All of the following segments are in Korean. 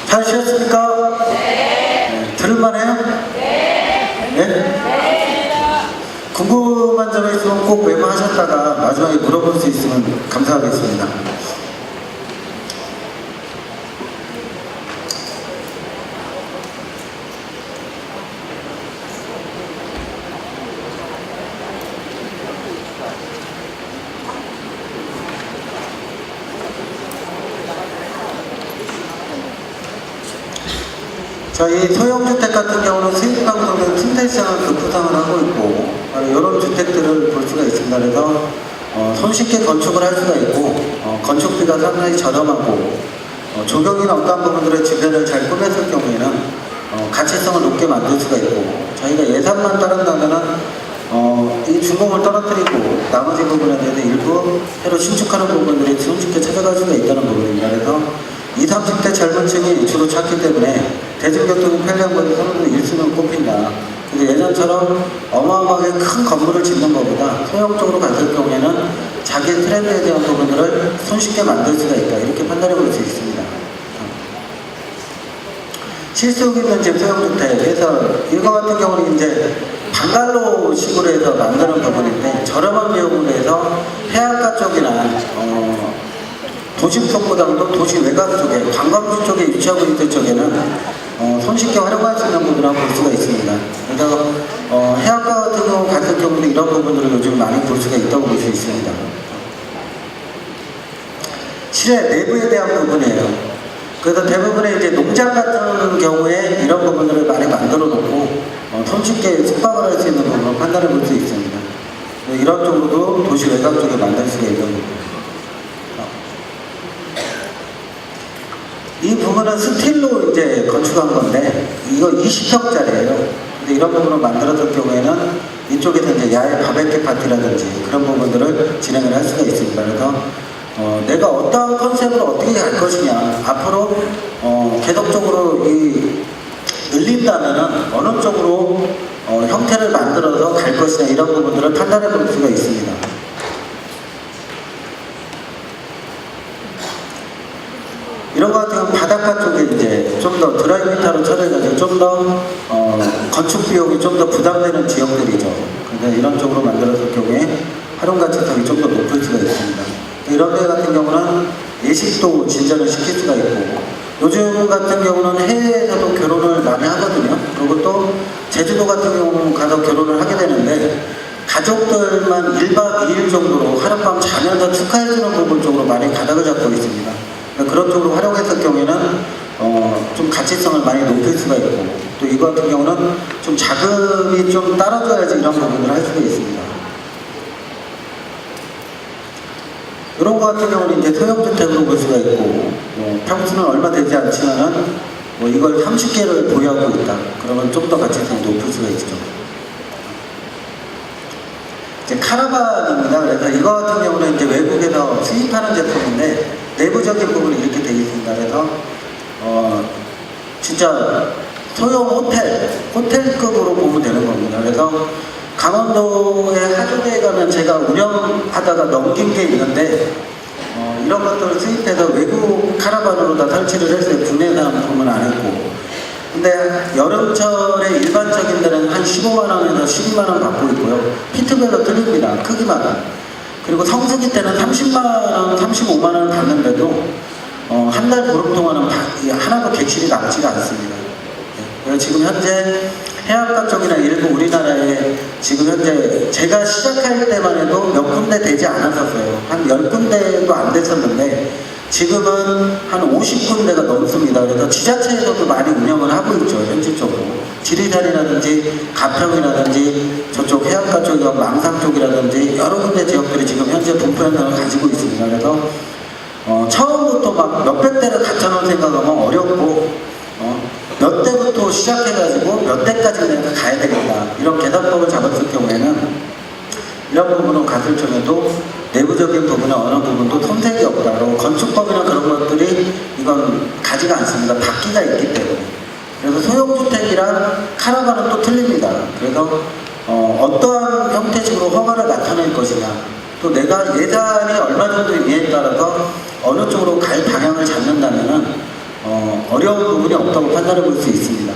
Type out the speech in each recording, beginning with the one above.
잘 쉬었습니까? 네. 들을만해요? 네? 궁금한 점이 있으면 꼭 메모하셨다가 마지막에 물어볼 수 있으면 감사하겠습니다. 자, 이 소형주택 같은 경우는 수익방송은 침대시장을 급부상을 하고 있고, 바로 이런 주택들을 볼 수가 있습니다. 그래서 손쉽게 건축을 할 수가 있고, 건축비가 상당히 저렴하고, 조경이나 어떤 부분들의 주변을 잘 꾸몄을 경우에는 가치성을 높게 만들 수가 있고, 저희가 예산만 따른다면은 이 준공을 떨어뜨리고 나머지 부분에 대해서 일부 새로 신축하는 부분들이 손쉽게 찾아갈 수가 있다는 부분입니다. 그래서 20, 30대 젊은 층이 주로 찾기 때문에 대중교통이 편리한 것이 서로도 1순위로 꼽힌다. 그래서 예전처럼 어마어마하게 큰 건물을 짓는 것보다 소형적으로 갔을 경우에는 자기 트렌드에 대한 부분들을 손쉽게 만들 수가 있다. 이렇게 판단해 볼 수 있습니다. 실속 있는 집 소형주택에서 이거 같은 경우는 이제 방갈로 식으로 해서 만드는 부분인데 저렴한 비용으로 해서 해안가 쪽이나 도심 속보다도 도시 외곽 쪽에 관광지 쪽에 위치하고 있는 쪽에는 손쉽게 활용할 수 있는 부분을 볼 수가 있습니다. 그래서 해안가 같은 경우 갔을 경우도 이런 부분들을 요즘 많이 볼 수가 있다고 볼 수 있습니다. 실내 내부에 대한 부분이에요. 그래서 대부분의 이제 농장 같은 경우에 이런 부분들을 많이 만들어 놓고 손쉽게 숙박을 할 수 있는 부분을 판단해 볼 수 있습니다. 이런 쪽으로도 도시 외곽 쪽에 만들 수가 있는 부분. 이 부분은 스틸로 이제 건축한 건데 이거 20평짜리예요. 근데 이런 부분을 만들었을 경우에는 이쪽에서 이제 야외 바베큐 파티라든지 그런 부분들을 진행을 할 수가 있습니다. 그래서 내가 어떠한 컨셉으로 어떻게 갈 것이냐 앞으로 계속적으로 늘린다면은 어느 쪽으로 형태를 만들어서 갈 것이냐 이런 부분들을 판단해 볼 수가 있습니다. 이런 것 같은 경우는 바닷가 쪽에 이제 좀 더 드라이비타로 처리해가지고 좀 더 건축 비용이 좀 더 부담되는 지역들이죠. 근데 이런 쪽으로 만들었을 경우에 활용 가치성이 좀 더 높을 수가 있습니다. 이런 데 같은 경우는 예식도 진전을 시킬 수가 있고 요즘 같은 경우는 해외에서도 결혼을 많이 하거든요. 그리고 또 제주도 같은 경우는 가서 결혼을 하게 되는데 가족들만 1박 2일 정도로 하룻밤 자면서 축하해주는 부분 쪽으로 많이 가닥을 잡고 있습니다. 그런 쪽으로 활용했을 경우에는 좀 가치성을 많이 높일 수가 있고 또 이거 같은 경우는 좀 자금이 좀 따라줘야지 이런 부분을 할 수가 있습니다. 이런 거 같은 경우는 이제 소형주택으로 볼 수가 있고 평수는 얼마 되지 않지만은 이걸 30개를 보유하고 있다. 그러면 좀 더 가치성이 높을 수가 있죠. 이제 카라반입니다. 그래서 이거 같은 경우는 이제 외국에서 수입하는 제품인데 내부적인 부분이 이렇게 되어 있습니다. 그래서 진짜 소형 호텔급으로 보면 되는 겁니다. 그래서 강원도의 하조대에 가면 제가 운영하다가 넘긴 게 있는데 이런 것들을 수입해서 외국 카라반으로 다 설치를 했어요. 국내 상품은 안 했고. 근데 여름철에 일반적인 데는 한 15만원에서 12만원 받고 있고요. 피트별로 틀립니다. 크기마다. 그리고 성수기 때는 30만원, 35만원 받는데도 한 달 보름 동안은 하나도 객실이 남지가 않습니다. 그래서 지금 현재 해안가 쪽이나 일부 우리나라에 지금 현재 제가 시작할 때만 해도 몇 군데 되지 않았었어요. 한 10군데도 안 됐었는데 지금은 한 50군데가 넘습니다. 그래서 지자체에서도 많이 운영을 하고 있죠. 현실적으로. 지리산이라든지 가평이라든지 저쪽 해안가 쪽이나 망상 쪽이라든지 여러 군데 지역들이 지금 현재 분포 현상을 가지고 있습니다. 그래서 처음부터 막 몇백 대를 갖춰놓을 생각하면 어렵고 몇 대부터 시작해가지고 몇 대까지 내가 가야 되겠다. 이런 계산법을 잡았을 경우에는 이런 부분은 갔을 적에도 내부적인 부분에 어느 부분도 손색이 없다. 그리고 건축법이나 그런 것들이 이건 가지가 않습니다. 바퀴가 있기 때문에. 그래서 소형주택이랑 카라반은 또 틀립니다. 그래서 어떠한 형태식으로 허가를 나타낼 것이냐 또 내가 예산이 얼마 정도 있냐에 따라서 어느 쪽으로 갈 방향을 잡는다면은 어려운 부분이 없다고 판단해 볼 수 있습니다.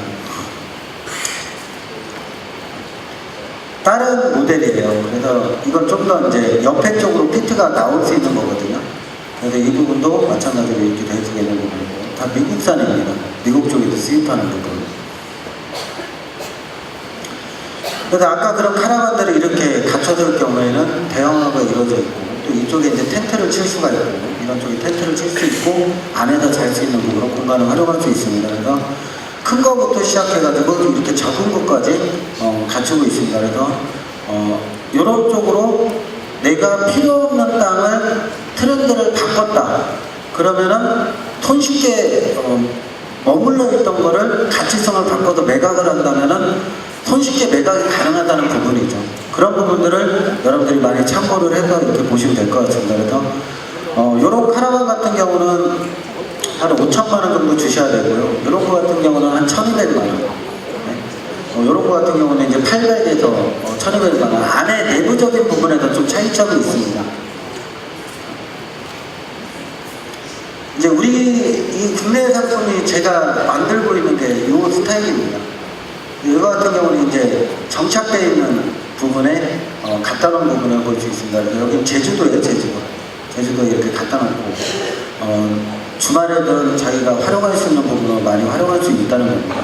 다른 모델이에요. 그래서 이건 좀 더 이제 옆에 쪽으로 피트가 나올 수 있는 거거든요. 그래서 이 부분도 마찬가지로 이렇게 되게 되는 부분이고, 다 미국산입니다. 미국 쪽에서 수입하는 부분. 그래서 아까 그런 카라반들을 이렇게 갖춰둘 경우에는 대형화가 이루어져 있고, 또 이쪽에 이제 텐트를 칠 수가 있고, 이런 쪽에 텐트를 칠 수 있고, 안에서 잘 수 있는 부분으로 공간을 활용할 수 있습니다. 그래서 큰 거부터 시작해가지고 이렇게 적은 것까지 갖추고 있습니다. 그래서 이런 쪽으로 내가 필요 없는 땅을 트렌드를 바꿨다. 그러면은 손쉽게 머물러 있던 거를 가치성을 바꿔서 매각을 한다면은 손쉽게 매각이 가능하다는 부분이죠. 그런 부분들을 여러분들이 많이 참고를 해서 이렇게 보시면 될 것 같습니다. 그래서 이런 카라반 같은 경우는 한 5천만 원 정도 주셔야 되고요. 이런 거 같은 경우는 한 1,200만 원. 이런 거 같은 경우는 이제 800에서 1,200만 원. 안에 내부적인 부분에서 좀 차이점이 있습니다. 이제 우리 이 국내 상품이 제가 만들고 있는 게 이 스타일입니다. 이거 같은 경우는 이제 정착되어 있는 부분에 갖다 놓은 부분을 볼 수 있습니다. 그래서 여기는 제주도예요, 제주도. 제주도에 이렇게 갖다 놓고 주말에는 자기가 활용할 수 있는 부분을 많이 활용할 수 있다는 겁니다.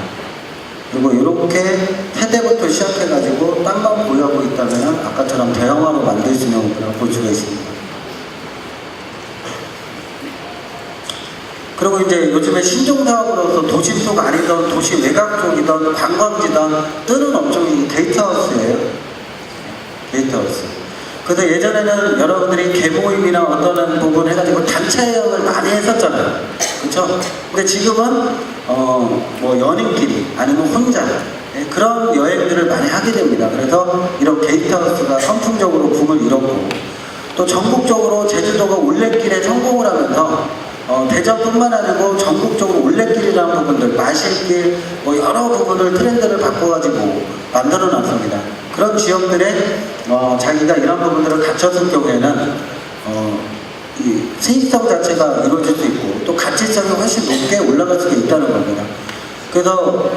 그리고 이렇게 세대부터 시작해가지고 땅만 보유하고 있다면 아까처럼 대형화로 만들 수 있는 부분을 볼 수가 있습니다. 그리고 이제 요즘에 신종사업으로서 도심 속 아니던 도시 외곽 쪽이던 관광지던 뜨는 업종이 게이트하우스예요. 게이트하우스. 그래서 예전에는 여러분들이 개모임이나 어떤 부분 해가지고 단체 여행을 많이 했었잖아요. 그렇죠? 근데 지금은 뭐 연인끼리 아니면 혼자 그런 여행들을 많이 하게 됩니다. 그래서 이런 게이트하우스가 선풍적으로 붐을 이뤘고, 또 전국적으로 제주도가 올레길에 성공을 하면서 대전뿐만 아니고 전국적으로 올레길이라는 부분들, 마실길, 뭐 여러 부분을 트렌드를 바꿔가지고 만들어 놨습니다. 그런 지역들에 자기가 이런 부분들을 갖췄을 경우에는 이 수익성 자체가 이루어질 수 있고, 또 가치성이 훨씬 높게 올라갈 수가 있다는 겁니다. 그래서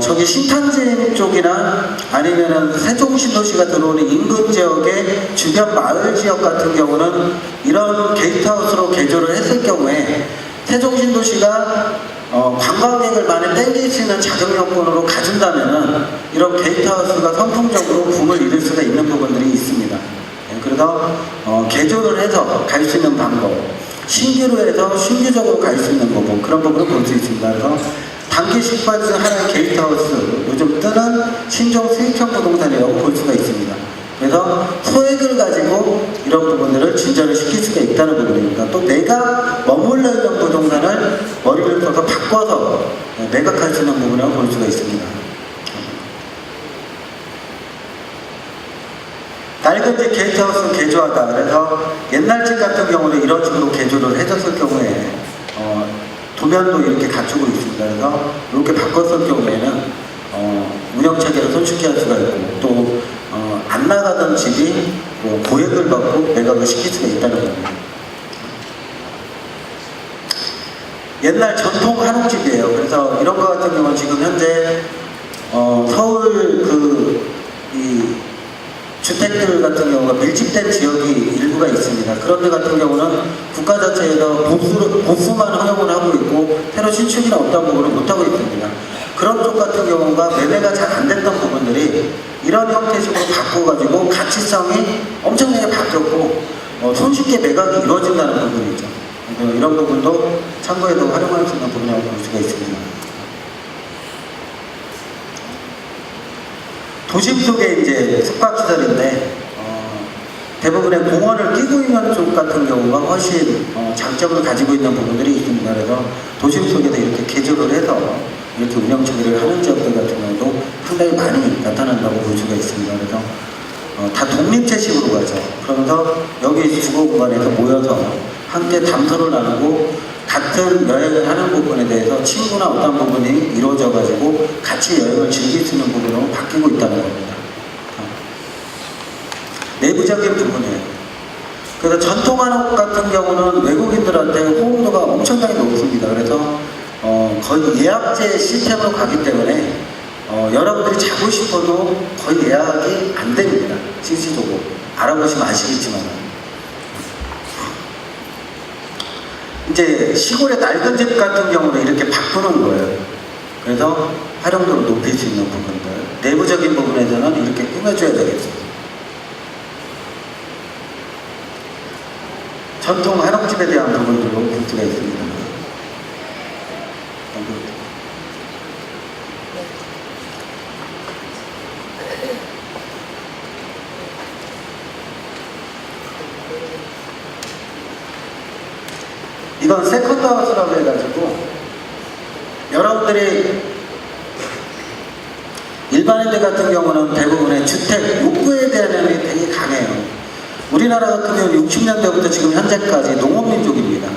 저기 신탄진 쪽이나 아니면은 세종신도시가 들어오는 인근 지역의 주변 마을 지역 같은 경우는 이런 게이트하우스로 개조를 했을 경우에 세종신도시가 관광객을 많이 땡길 수 있는 자격 요건으로 가진다면은 이런 게이트하우스가 선풍적으로 붐을 이룰 수가 있는 부분들이 있습니다. 그래서 개조를 해서 갈 수 있는 방법, 신규로 해서 신규적으로 갈 수 있는 부분, 그런 부분을 볼 수 있습니다. 그래서 단기 식발수 하나의 게이트하우스, 요즘 뜨는 신종 수익형 부동산이라고 볼 수가 있습니다. 그래서 소액을 가지고 이런 부분들을 진전을 시킬 수가 있다는 부분입니다. 또 내가 머물러 있는 부동산을 머리를 써서 바꿔서 매각할 수 있는 부분이라고 볼 수가 있습니다. 낡은집 게이트하우스 개조하다. 그래서 옛날 집 같은 경우는 이런 식으로 개조를 해줬을 경우에 도면도 이렇게 갖추고 있습니다. 그래서 이렇게 바꿨을 경우에는 운영체계를 손쉽게 할 수가 있고, 또 안 나가던 집이 고액을 받고 매각을 시킬 수가 있다는 겁니다. 옛날 전통 한옥집이에요. 그래서 이런 거 같은 경우는 지금 현재 서울 이 주택들 같은 경우가 밀집된 지역이 일부가 있습니다. 그런 데 같은 경우는 국가 자체에서 보수만 허용을 하고 있고 새로 신축이나 어떤 부분을 못하고 있습니다. 그런 쪽 같은 경우가 매매가 잘 안 됐던 부분들이 이런 형태식으로 바꿔가지고 가치성이 엄청나게 바뀌었고 손쉽게 매각이 이루어진다는 부분이죠. 이런 부분도 참고해서 활용할 수 있는 부분이라고 볼 수가 있습니다. 도심 속에 이제 숙박시설인데 대부분의 공원을 끼고 있는 쪽 같은 경우가 훨씬 장점을 가지고 있는 부분들이 있습니다. 그래서 도심 속에서 이렇게 개조를 해서 이렇게 운영체계를 하는 지역들 같은 경우도 상당히 많이 나타난다고 볼 수가 있습니다. 그래서 다 독립체식으로 가죠. 그러면서 여기 주거 공간에서 모여서 함께 담소를 나누고 같은 여행을 하는 부분에 대해서 친구나 어떤 부분이 이루어져 가지고 같이 여행을 즐길 수 있는 부분으로 바뀌고 있다는 겁니다. 내부적인 부분이에요. 그래서 전통 한옥 같은 경우는 외국인들한테 호응도가 엄청나게 높습니다. 그래서 거의 예약제 시스템으로 가기 때문에 여러분들이 자고 싶어도 거의 예약이 안 됩니다. 실질적으로 알아보시면 아시겠지만 이제 시골의 낡은 집 같은 경우는 이렇게 바꾸는 거예요. 그래서 활용도를 높일 수 있는 부분들, 내부적인 부분에서는 이렇게 꾸며줘야 되겠죠. 전통 한옥집에 대한 부분들로 볼 수가 있습니다. 이건 세컨드 하우스라고 해가지고 여러분들이 일반인들 같은 경우는 대부분의 주택 욕구에 대한 면이 되게 강해요. 우리나라 같은 경우는 60년대부터 지금 현재까지 농업민족입니다.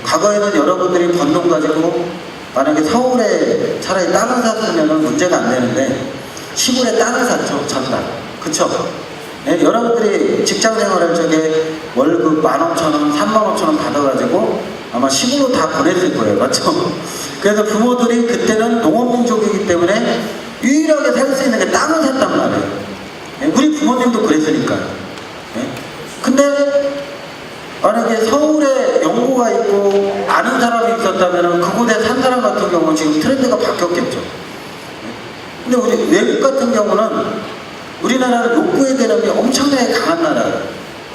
과거에는 여러분들이 번 돈 가지고 만약에 서울에 차라리 땅을 샀으면 문제가 안 되는데 시골에 땅을 샀죠. 전날. 그쵸? 네, 여러분들이 직장 생활할 적에 월급 15,000원, 35,000원 받아가지고 아마 시골로 다 보냈을 거예요. 맞죠? 그래서 부모들이 그때는 농업민족이기 때문에 유일하게 살 수 있는 게 땅을 샀단 말이에요. 네, 우리 부모님도 그랬으니까요. 네? 근데 만약에 서울에 연고가 있고 아는 사람이 있었다면 그곳에 산 사람 같은 경우는 지금 트렌드가 바뀌었겠죠. 네? 근데 우리 외국 같은 경우는 우리나라는 욕구에 대한 게 엄청나게 강한 나라예요.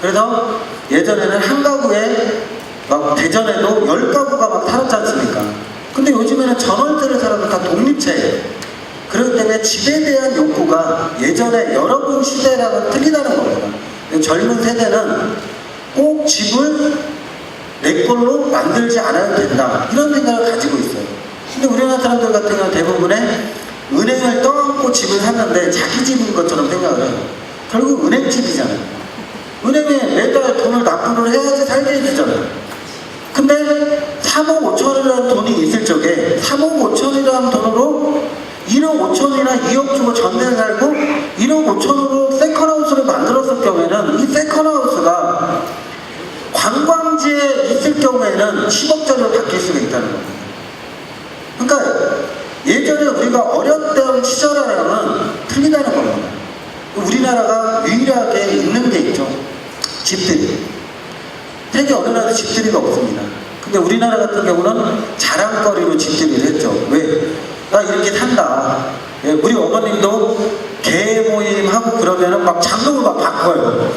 그래서 예전에는 한 가구에 막 대전에도 10가구가 막 살았지 않습니까? 근데 요즘에는 전월세를 살아도 다 독립체예요. 그렇기 때문에 집에 대한 욕구가 예전에 여러분 시대랑은 틀리다는 겁니다. 젊은 세대는 꼭 집을 내 걸로 만들지 않아도 된다. 이런 생각을 가지고 있어요. 근데 우리나라 사람들 같은 경우는 대부분의 은행을 떠안고 집을 샀는데 자기 집인 것처럼 생각을 해요. 결국 은행집이잖아요. 은행에 매달 돈을 납부를 해야지 살게 해주잖아요. 근데 3억 5천이라는 돈이 있을 적에 3억 5천이라는 돈으로 1억 5천이나 2억 주고 전세를 살고 1억 5천으로 세컨하우스를 만들었을 경우에는 이 세컨하우스가 관광지에 있을 경우에는 10억짜리로 바뀔 수가 있다는 겁니다. 그러니까 예전에 우리가 어렸던 시절이랑은 틀리다는 겁니다. 우리나라가 유일하게 있는 게 있죠. 집들이. 세계 어느 나라도 집들이가 없습니다. 근데 우리나라 같은 경우는 자랑거리로 집들이를 했죠. 왜? 나 이렇게 산다. 예, 우리 어머님도 개 모임하고 그러면은 막 장롱을 막 바꿔요.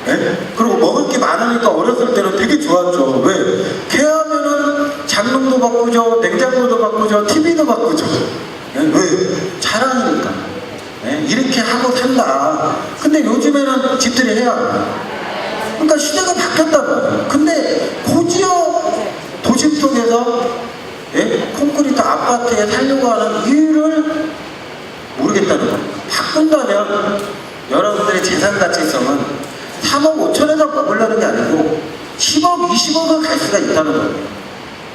예? 그리고 먹을 게 많으니까 어렸을 때는 되게 좋았죠. 왜? 개 하면은 장롱도 바꾸죠, 냉장고도 바꾸죠, TV도 바꾸죠. 예? 왜? 자랑이니까. 예? 이렇게 하고 산다. 근데 요즘에는 집들이 해야 합니다. 그러니까 시대가 바뀌었단 말이에요. 근데 고지역 도심 속에서 예? 콘크리트 아파트에 살려고 하는 이유를 모르겠다는 거예요. 바꾼다면 여러분들의 재산 가치성은 3억 5천에서 머물러는 게 아니고 10억, 20억을 갈 수가 있다는 거예요.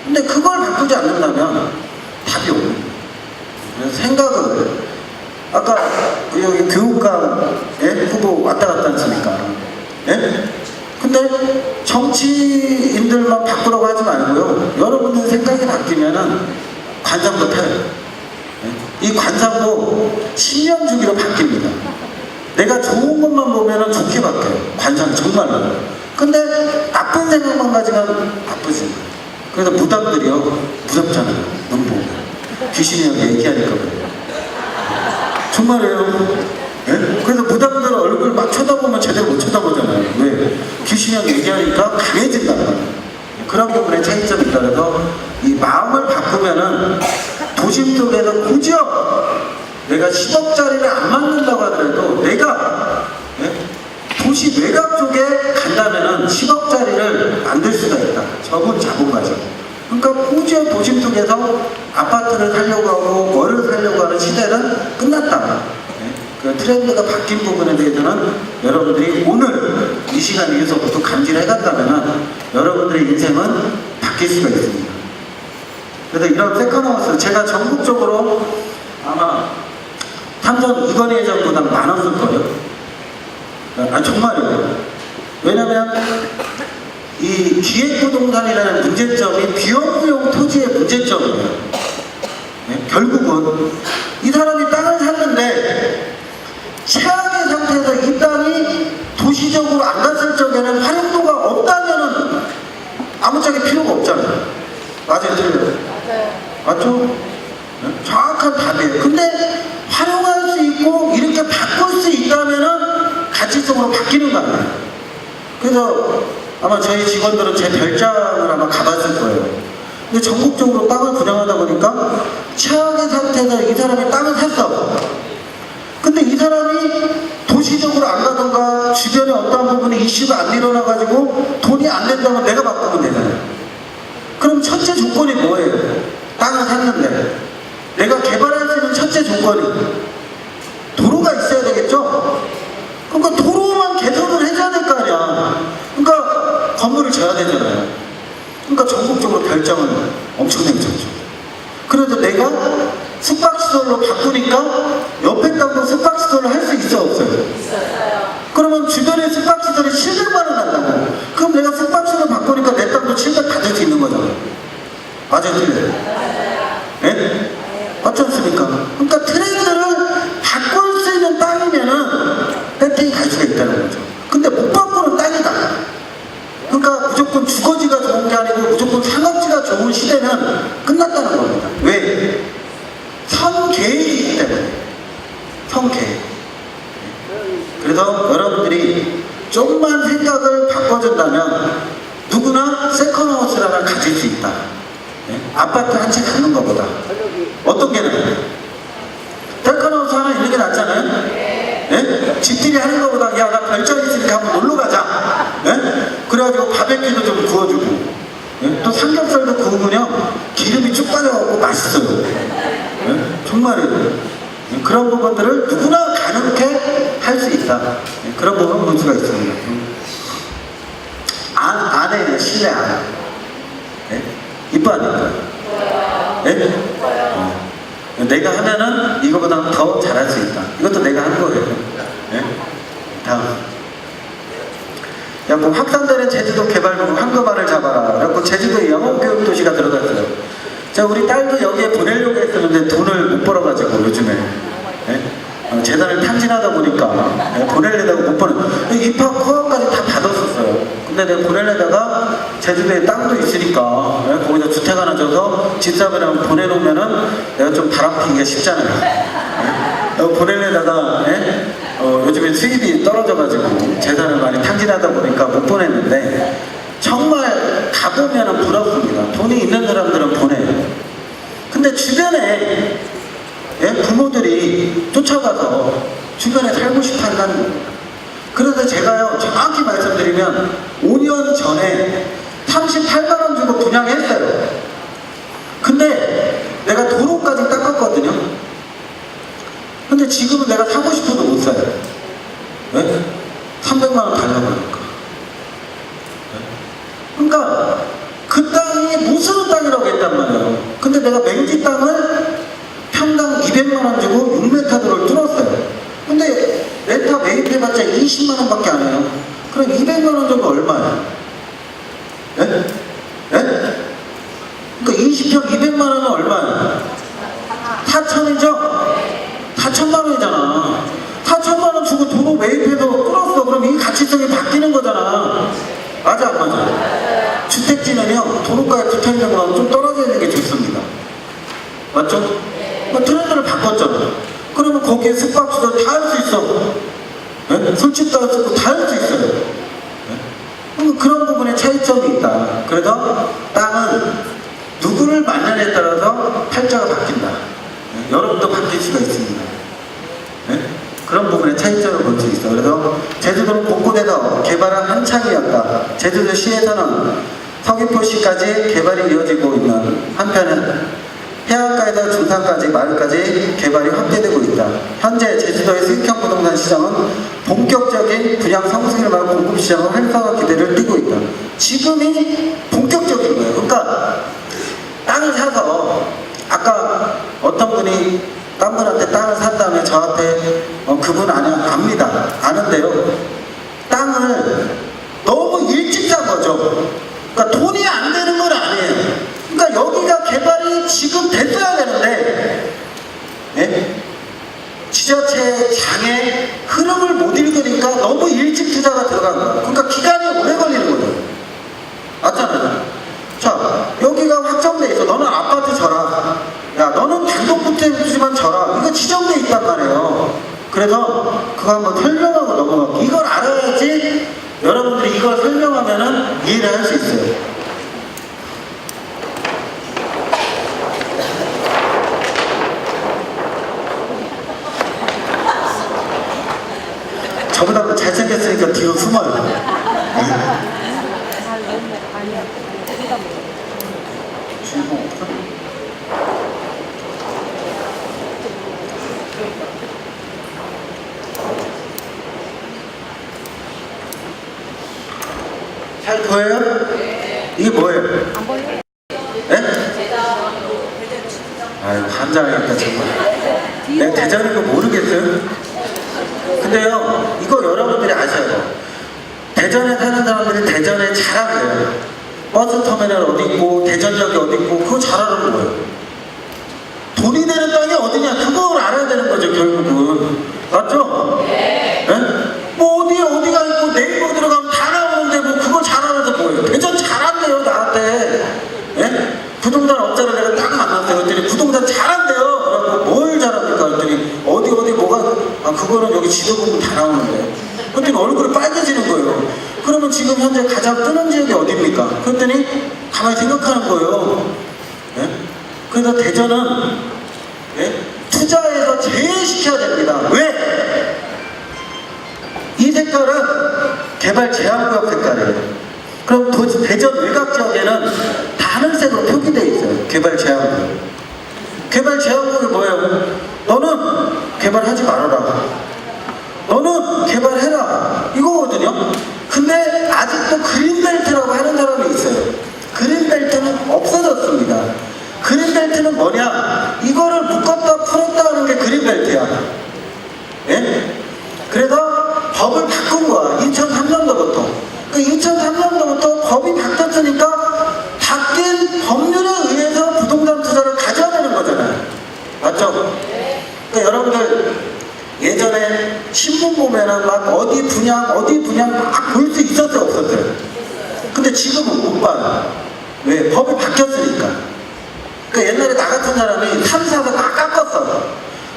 근데 그걸 바꾸지 않는다면 답이 없는 거예요. 그래서 생각을 아까 여기 교육감 후보 왔다 갔다 않습니까? 예? 근데 정치인들만 바꾸라고 하지 말고요. 여러분들 생각이 바뀌면은 관상도 펴요. 이 관상도 10년 주기로 바뀝니다. 내가 좋은 것만 보면은 좋게 바뀌어요. 관상이 정말로. 근데 나쁜 생각만 가지면 나쁘지. 그래서 무당들이요. 무섭잖아요. 눈 보고. 귀신이 여기 얘기하니까 그래요. 정말이에요. 예? 그래서 무당들 얼굴 막 쳐다보면 제대로 못 쳐다보잖아요. 왜? 귀신이 얘기하니까 강해진단 말이에요. 그런 부분에 차이점이 있다. 그래서 이 마음을 바꾸면은 도심 속에서 고지역 내가 10억짜리를 안 만든다고 하더라도 내가 도시 외곽 쪽에 간다면은 10억짜리를 만들 수가 있다. 적은 자본 가지고. 그러니까 고지역 도심 속에서 아파트를 살려고 하고 뭐를 살려고 하는 시대는 끝났다. 그 트렌드가 바뀐 부분에 대해서는 여러분들이 오늘 이 시간 위에서부터 감지를 해간다면 여러분들의 인생은 바뀔 수가 있습니다. 그래서 이런 세컨하우스 제가 전국적으로 아마 삼선 이건희 회장보다 많았을 거예요. 아 정말요. 왜냐면 이 기획부동산이라는 문제점이 비용용 토지의 문제점이에요. 네? 결국은 이 사람이 땅을 샀는데 최악의 상태에서 이 땅이 도시적으로 안 갔을 적에는 활용도가 없다면은 아무짝에 필요가 없잖아요. 맞아요, 틀려요? 맞죠? 네? 정확한 답이에요. 근데 활용할 수 있고 이렇게 바꿀 수 있다면은 가치성으로 바뀌는 거 아니에요. 그래서 아마 저희 직원들은 제 별장을 아마 가봤을 거예요. 근데 전국적으로 땅을 분양하다 보니까 최악의 상태에서 이 사람이 땅을 샀어. 근데 이 사람이 도시적으로 안 가던가 주변에 어떠한 부분에 이슈가 안 일어나가지고 돈이 안 된다면 내가 바꾸면 되잖아요. 그럼 첫째 조건이 뭐예요? 땅을 샀는데 내가 개발할 수 있는 첫째 조건이 도로가 있어야 되겠죠? 그러니까 도로만 개선을 해줘야 될 거 아니야. 그러니까 건물을 져야 되잖아요. 그러니까 전국적으로 별장을 엄청나게 쳤죠. 그래도 내가 숙박시설로 바꾸니까 옆에 땅도 숙박시설을 할 수 있어 없어요? 있어요. 그러면 주변에 숙박시설이 700만 원 난다고. 그럼 내가 숙박시설을 바꾸니까 내 땅도 700 받을 수 있는 거잖아요. 맞아요, 틀려요? 네? 맞지 않습니까? 그러니까 트렌드를 바꿀 수 있는 땅이면은 혜택이 갈 수가 있다는 거죠. 근데 못 바꾸는 땅이다. 그러니까 무조건 주거지가 좋은 게 아니고 무조건 상업지가 좋은 시대는 끝났다는 겁니다. 왜? 선계획이기 때문에. 선계획. 그래서 여러분들이 조금만 생각을 바꿔준다면 누구나 세컨하우스를 하나 가질 수 있다. 네? 아파트 한 채 갖는 것보다 어떤 게 나아요? 세컨하우스 하나 있는 게 낫잖아요? 네? 집들이 하는 것보다 야 나 별장 있으니까 한번 놀러 가자. 네? 그래가지고 바베큐도 좀 구워주고 네? 또 삼겹살도 구우면요 기름이 쭉 빠져갖고 맛있어요. 네? 정말이에요. 네? 그런 부분들을 누구나 가능하게 할 수 있다. 네? 그런 부분 볼 수가 있습니다. 안에 실내 안에 네? 이뻐 안 이뻐요? 네? 내가 하면은 이거보다 더 잘할 수 있다. 이것도 내가 한 거예요. 네? 다음. 야, 뭐 확산되는 제주도 개발국 황금알을 잡아라. 그래갖고 제주도에 영어교육도시가 들어갔어요. 자, 우리 딸도 여기에 보내려고 했었는데 돈을 못 벌어가지고 요즘에 네? 재단을 탕진하다 보니까 네? 보내려다가 못 보내. 입학 허가까지 다 받았었어요. 근데 내가 보내려다가 제주도에 땅도 있으니까 네? 거기다 주택 하나 줘서 집사람이랑 보내놓으면은 내가 좀 바람 피기가 쉽잖아요. 네? 보내려다가 네? 요즘에 수입이 떨어져가지고 재산을 많이 탕진하다 보니까 못 보냈는데 정말 가보면은 부럽습니다. 돈이 있는 사람들은 보내요. 근데 주변에 예? 부모들이 쫓아가서 주변에 살고 싶어 한다는 겁니다. 그래서 제가요 정확히 말씀드리면 5년 전에 38만원 주고 분양했어요. 근데 내가 도로까지 닦았거든요. 근데 지금은 내가 사고 싶어도 못 사요. 왜? 300만원 달라고 하니까. 그러니까 그 땅이 무슨 땅이라고 했단 말이에요. 근데 내가 맹지 땅을 평당 200만원 주고 6m를 뚫었어요. 근데 레타 매입해봤자 20만원 밖에 안 해요. 그럼 200만원 정도 얼마예요? 예? 예? 그러니까 20평 200만원은 얼마예요? 4천이죠? 4천만원이잖아. 4천만원 주고 도로 매입해서 뚫었어. 그럼 이 가치성이 바뀌는 거잖아. 맞아 안 맞아? 주택지는요 도로가에 붙어있는 거랑 좀 떨어져 있는 게 좋습니다. 맞죠? 트렌드를 바꿨잖아. 그러면 거기에 숙박시설 다 할 수 있어. 네? 술집도 할 수 있고 다 할 수 있어요. 네? 그런 부분에 차이점이 있다. 그래서 땅은 누구를 만나냐에 따라서 팔자가 바뀐다. 네? 여러분도 바뀔 수가 있습니다. 네? 그런 부분에 차이점을 볼 수 있어. 그래서 제주도는 곳곳에서 개발은 한창이었다. 제주도시에서는 서귀포시까지 개발이 이어지고 있는 한편은 해안가에서 중산까지 마을까지 개발이 확대되고 있다. 현재 제주도의 수익형 부동산 시장은 본격적인 분양 성수기를 말고 공급 시장은 활성화 기대를 띠고 있다. 지금이 본격적인 거예요. 그러니까 땅을 사서 아까 어떤 분이 딴 분한테 땅을 산 다음에 저한테 그분 압니다. 아는데요. 땅을 지금 됐어야 되는데, 예? 지자체 장의 흐름을 못 읽으니까 너무 일찍 투자가 들어간 거야. 그러니까 기간이 오래 걸리는 거죠. 맞잖아요. 자, 여기가 확정돼 있어. 너는 아파트 져라. 야, 너는 단독주택지만 져라. 이거 지정돼 있단 말이에요. 그래서 그거 한번 설명하고 넘어갈게요. 이걸 알아야지 여러분들이 이걸 설명하면은 이해를 할 수 있어요. 저보다 잘생겼으니까 뒤로 숨어요. 주인공 없어? 잘 보여요? 이게 뭐예요? 안 보여요? 예? 아유, 환장하겠다 정말. 내가 대전인 거 모르겠어요? 근데요, 이거 여러분들이 아셔야 돼요. 대전에 사는 사람들이 대전에 잘 알아요. 버스 터미널 어디 있고, 대전역이 어디 있고, 그거 잘 아는 거예요. 돈이 되는 땅이 어디냐, 그걸 알아야 되는 거죠, 결국은. 맞죠? 네. 뭐 어디가 있고, 네이버 들어가면 다 나오는데, 뭐 그걸 잘 알아서 뭐예요? 대전 잘한대요, 나한테. 예? 부동산 업자를 내가 딱 만났어요. 그랬더니 부동산 잘한대요. 그래갖고 뭘 잘합니까? 그랬더니 어디 뭐가, 아, 그거는 여기 지도 보면 다 나오는데. 그랬더니 얼굴이 빨개지는 거예요. 그러면 지금 현재 가장 뜨는 지역이 어디입니까? 그랬더니 가만히 생각하는 거예요. 예? 그래서 대전은, 예? 투자해서 제외시켜야 됩니다. 왜? 이 색깔은 개발 제한구역 색깔이에요. 그럼 대전 외곽 지역에는 다 하늘색으로 표기되어 있어요. 개발 제한구역. 개발 제한구역이 뭐예요? 너는 개발하지 말아라. 너는 개발해라. 이거거든요. 근데 아직도 그린벨트라고 하는 사람이 있어요. 그린벨트는 없어졌습니다. 그린벨트는 뭐냐? 이거를 묶었다 풀었다 하는 게 그린벨트야. 예? 그래서 법을 바꾼 거야. 2003년도부터. 그 2003년도부터 법이 바뀌었으니까 바뀐 법률에 의해서 부동산 투자를 가져야 되는 거잖아요. 맞죠? 그러니까 여러분들 예전에 신문 보면은 막 어디 분양 막 볼 수 있었어요, 없었어요? 근데 지금은 못 봐요. 왜? 법이 바뀌었으니까. 그러니까 옛날에 나 같은 사람이 3, 4가 다 깎았어.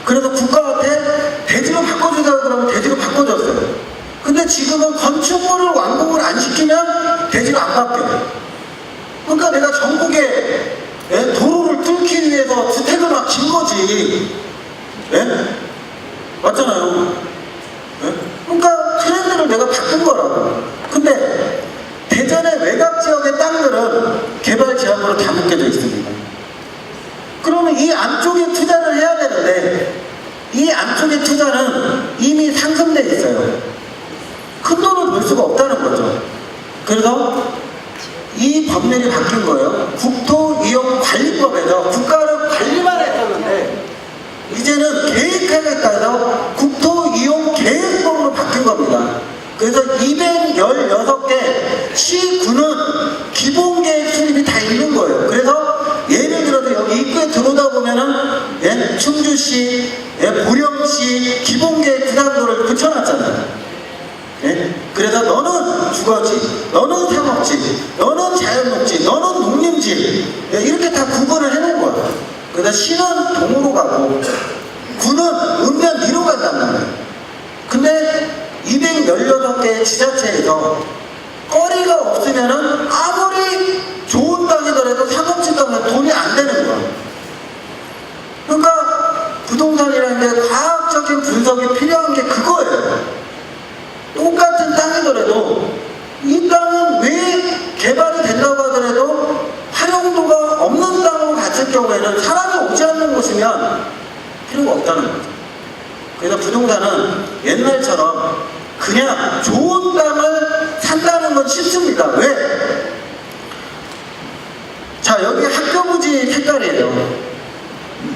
그래서 국가한테 대지로 바꿔주자 그러면 대지로 바꿔줬어요. 근데 지금은 건축물을 완공을 안 시키면 대지로 안 바뀌어요. 그러니까 내가 전국에, 예? 도로를 뚫기 위해서 주택을 막 진 거지. 예? 맞잖아요. 예? 그러니까 트렌드를 내가 바꾼 거라고. 근데 대전의 외곽 지역의 땅들은 개발 제한으로 다 묶여져 있습니다. 그러면 이 안쪽에 투자를 해야 되는데 이 안쪽의 투자는 이미 상승돼 있어요. 큰 돈을 벌 수가 없다는 거죠. 그래서 이 법률이 바뀐 거예요. 국토이용관리법에서 국가를 관리만 했었는데 이제는 계획하겠다 국토이용계획법으로 바뀐 겁니다. 그래서 216개 시구는 기본계획 수립이 다 있는 거예요. 그래서 예를 들어서 여기 입구에 들어오다 보면은, 예? 충주시, 예? 보령시 기본계획 구단도를 붙여놨잖아요. 예? 그래서 너는 주거지, 너는 상업지, 너는 자연녹지, 너는 농림지, 예? 이렇게 다 구분을 해놓은 거야. 그래서 시는 동으로 가고 구는 읍면 위로 간단 말이에요. 근데 216개의 지자체에서 거리가 없으면은 아무리 좋은 땅이더라도 상업지 땅은 돈이 안 되는 거야. 그러니까 부동산이라는 게 과학적인 분석이 필요한 게 그거예요. 똑같은 땅이더라도 이 땅은 왜 개발이 된다고 하더라도 활용도가 없는 땅으로 갔을 경우에는 사람이 오지 않는 곳이면 필요가 없다는 거죠. 그래서 부동산은 옛날처럼 그냥 좋은 땅을 산다는 건 쉽습니다. 왜? 자, 여기 학교 부지 색깔이에요.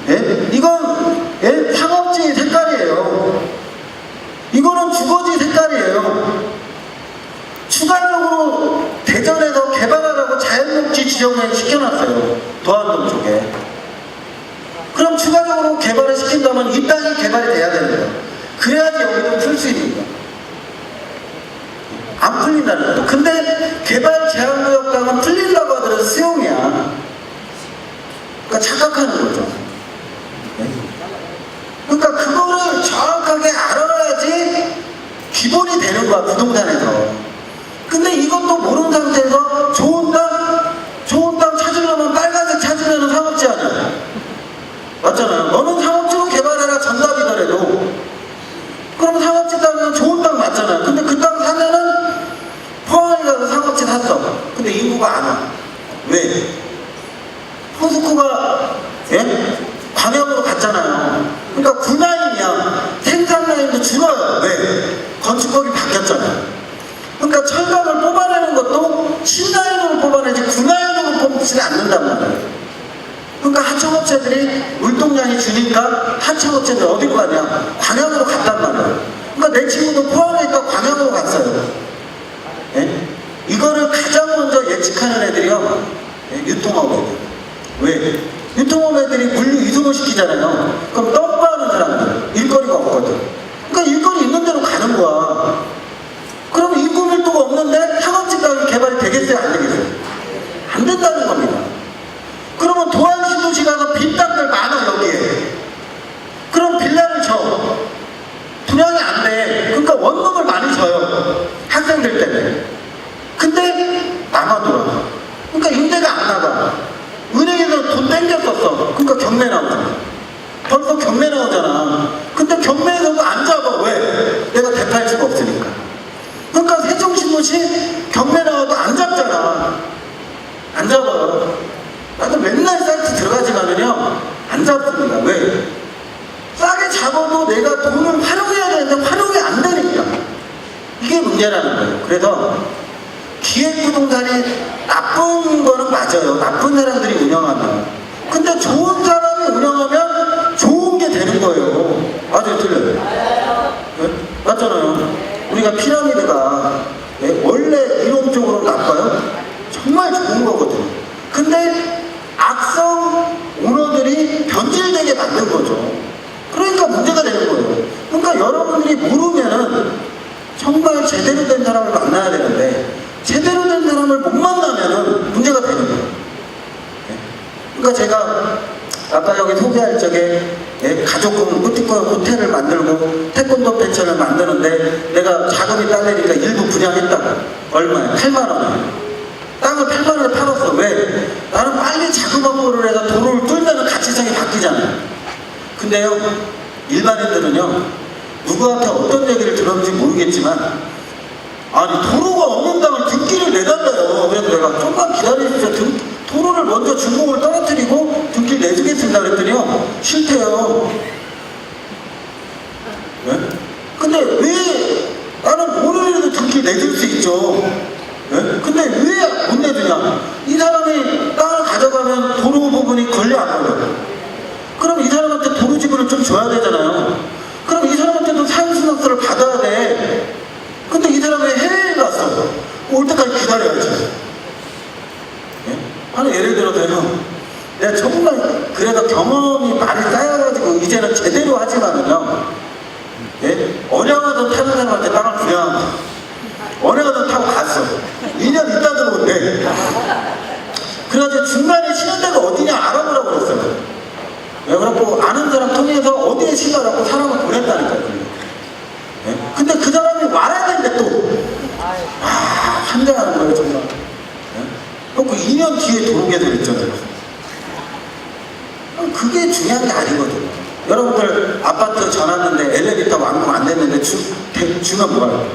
예? 이건, 예? 상업지 색깔이에요. 이거는 주거지 색깔이에요. 추가적으로 대전에서 개발하라고 자연녹지 지정을 시켜놨어요. 도안동 쪽에. 그럼 추가적으로 개발을 시킨다면 이 땅이 개발이 돼야 되는 거예요. 그래야지 여기도 풀 수 있는 거예요. 안 풀린다는 거예요. 근데 개발 제한구역 땅은 풀린다고 하더라도 수용이야. 그러니까 착각하는 거죠. 네? 그러니까 그거를 정확하게 알아야지 기본이 되는 거야, 부동산에서. 근데 이것도 모르는 상태에서 좋은 땅 찾으려면 빨간색 찾으면 상업지 아니야. 맞잖아요. 너는 상업지로 개발해라, 정답이더라도. 그럼 상업지 땅은 좋은 땅 맞잖아요. 근데 그 땅 사면은 포항에 가서 상업지 샀어. 근데 인구가 안 와. 왜? 포스코가 광역으로 갔잖아요. 그러니까 군라인이야. 생산 라인도 줄어요. 왜? 건축법이 바뀌었잖아요. 그러니까 철강을 뽑아내는 것도 신라인으로 뽑아내지 군라인으로 뽑지 않는단 말이에요. 그러니까 하청업체들이 물동량이 주니까 하청업체들이 어디로 가냐? 광양으로 갔단 말이에요. 그러니까 내 친구도 포항에 있다 광양으로 갔어요. 예? 이거를 가장 먼저 예측하는 애들이요, 유통업 애들. 왜? 유통업 애들이 물류 이동을 시키잖아요. 그럼 덤프하는 사람들, 일거리가 없거든. 그러니까 일거리 있는 대로 가는 거야. 그럼 인구 밀도가 없는데 상업지 땅이 개발이 되겠어요? 안 되겠어요? 안 된다는 겁니다. 그러면 도안신도시 가서 빈 땅들 많아, 여기에. 그럼 빌라를 줘. 분양이 안 돼. 그러니까 원금을 많이 줘요, 학생들 때문에. 근데 남아돌아. 그러니까 임대가 안 나가. 은행에서 돈 땡겼었어. 그러니까 경매 나오잖아. 벌써 경매 나오잖아. 근데 경매에서도 안 잡아. 왜? 내가 대파할 수가 없으니까. 그러니까 세종신도시 경매 나와도 안 잡잖아. 안 잡아요. 나도 맨날 사이트 들어가지만은요, 안 잡습니다. 왜? 싸게 잡아도 내가 돈을 활용해야 되는데 활용이 안 되니까. 이게 문제라는 거예요. 그래서 기획부동산이 나쁜 거는 맞아요. 나쁜 사람들이 운영하면. 근데 좋은 사람이 운영하면 좋은 게 되는 거예요. 맞아요, 틀려요? 네? 맞잖아요. 우리가 피라미드가 원래 이론적으로 나빠요? 정말 좋은 거거든요. 근데 악성 오너들이 변질되게 만든 거죠. 그러니까 문제가 되는 거예요. 그러니까 여러분들이 모르면은 정말 제대로 된 사람을 만나야 되는데, 제대로 된 사람을 못 만나면은 문제가 되는 거예요. 그러니까 제가 아까 여기 소개할 적에 가족금 꾸티권 호텔을 만들고 태권도 펜션을 만드는데 내가 자금이 딸리니까 일부 분양했다고. 얼마에? 8만 원에. 땅을 8만 원에 팔았어. 왜? 나는 빨리 자금 확보를 해서 도로를 뚫면 가치성이 바뀌잖아요. 근데요, 일반인들은요, 누구한테 어떤 얘기를 들었는지 모르겠지만, 아니 도로가 없는 땅을 등기를 내달래요. 그래서 내가 좀만 기다려주세요. 도로를 먼저 중공을 떨어뜨리고 등기를 내주겠습니다 그랬더니요, 싫대요. 네? 근데 왜, 나는 오늘이라도 등기를 내줄 수 있죠. 네? 근데 왜 못 내주냐? 이 사람이 땅을 가져가면 도로 부분이 걸려 안 걸려? 그럼 이 사람한테 도로 지분을 좀 줘야 되잖아요. 그럼 이 사람한테도 사용승낙서를 받아야 돼. 근데 이 사람이 해외에 갔어. 올 때까지 기다려야지. 예? 하나 예를 들어서요, 내가 정말 그래도 경험이 많이 쌓여가지고 이제는 제대로 하지만은요, 예? 언양하던 타는 사람한테 땅을 분양한 거야. 언양하던 타고 갔어. 2년 있다 들어온대. 그래가지고 중간에 쉬는 데가 어디냐 알아보라고 그랬어요. 왜? 그래갖고 아는 사람 통해서 어디에 쉬라고 사람을 보냈다니까요. 네? 근데 그 사람이 와야 되는데 또 환장하는 거예요 정말. 네? 그 2년 뒤에 들어오게 됐잖아요. 그게 중요한 게 아니거든요. 여러분들 아파트 전화했는데 엘리베이터 완공 안 됐는데 주면 뭐하요?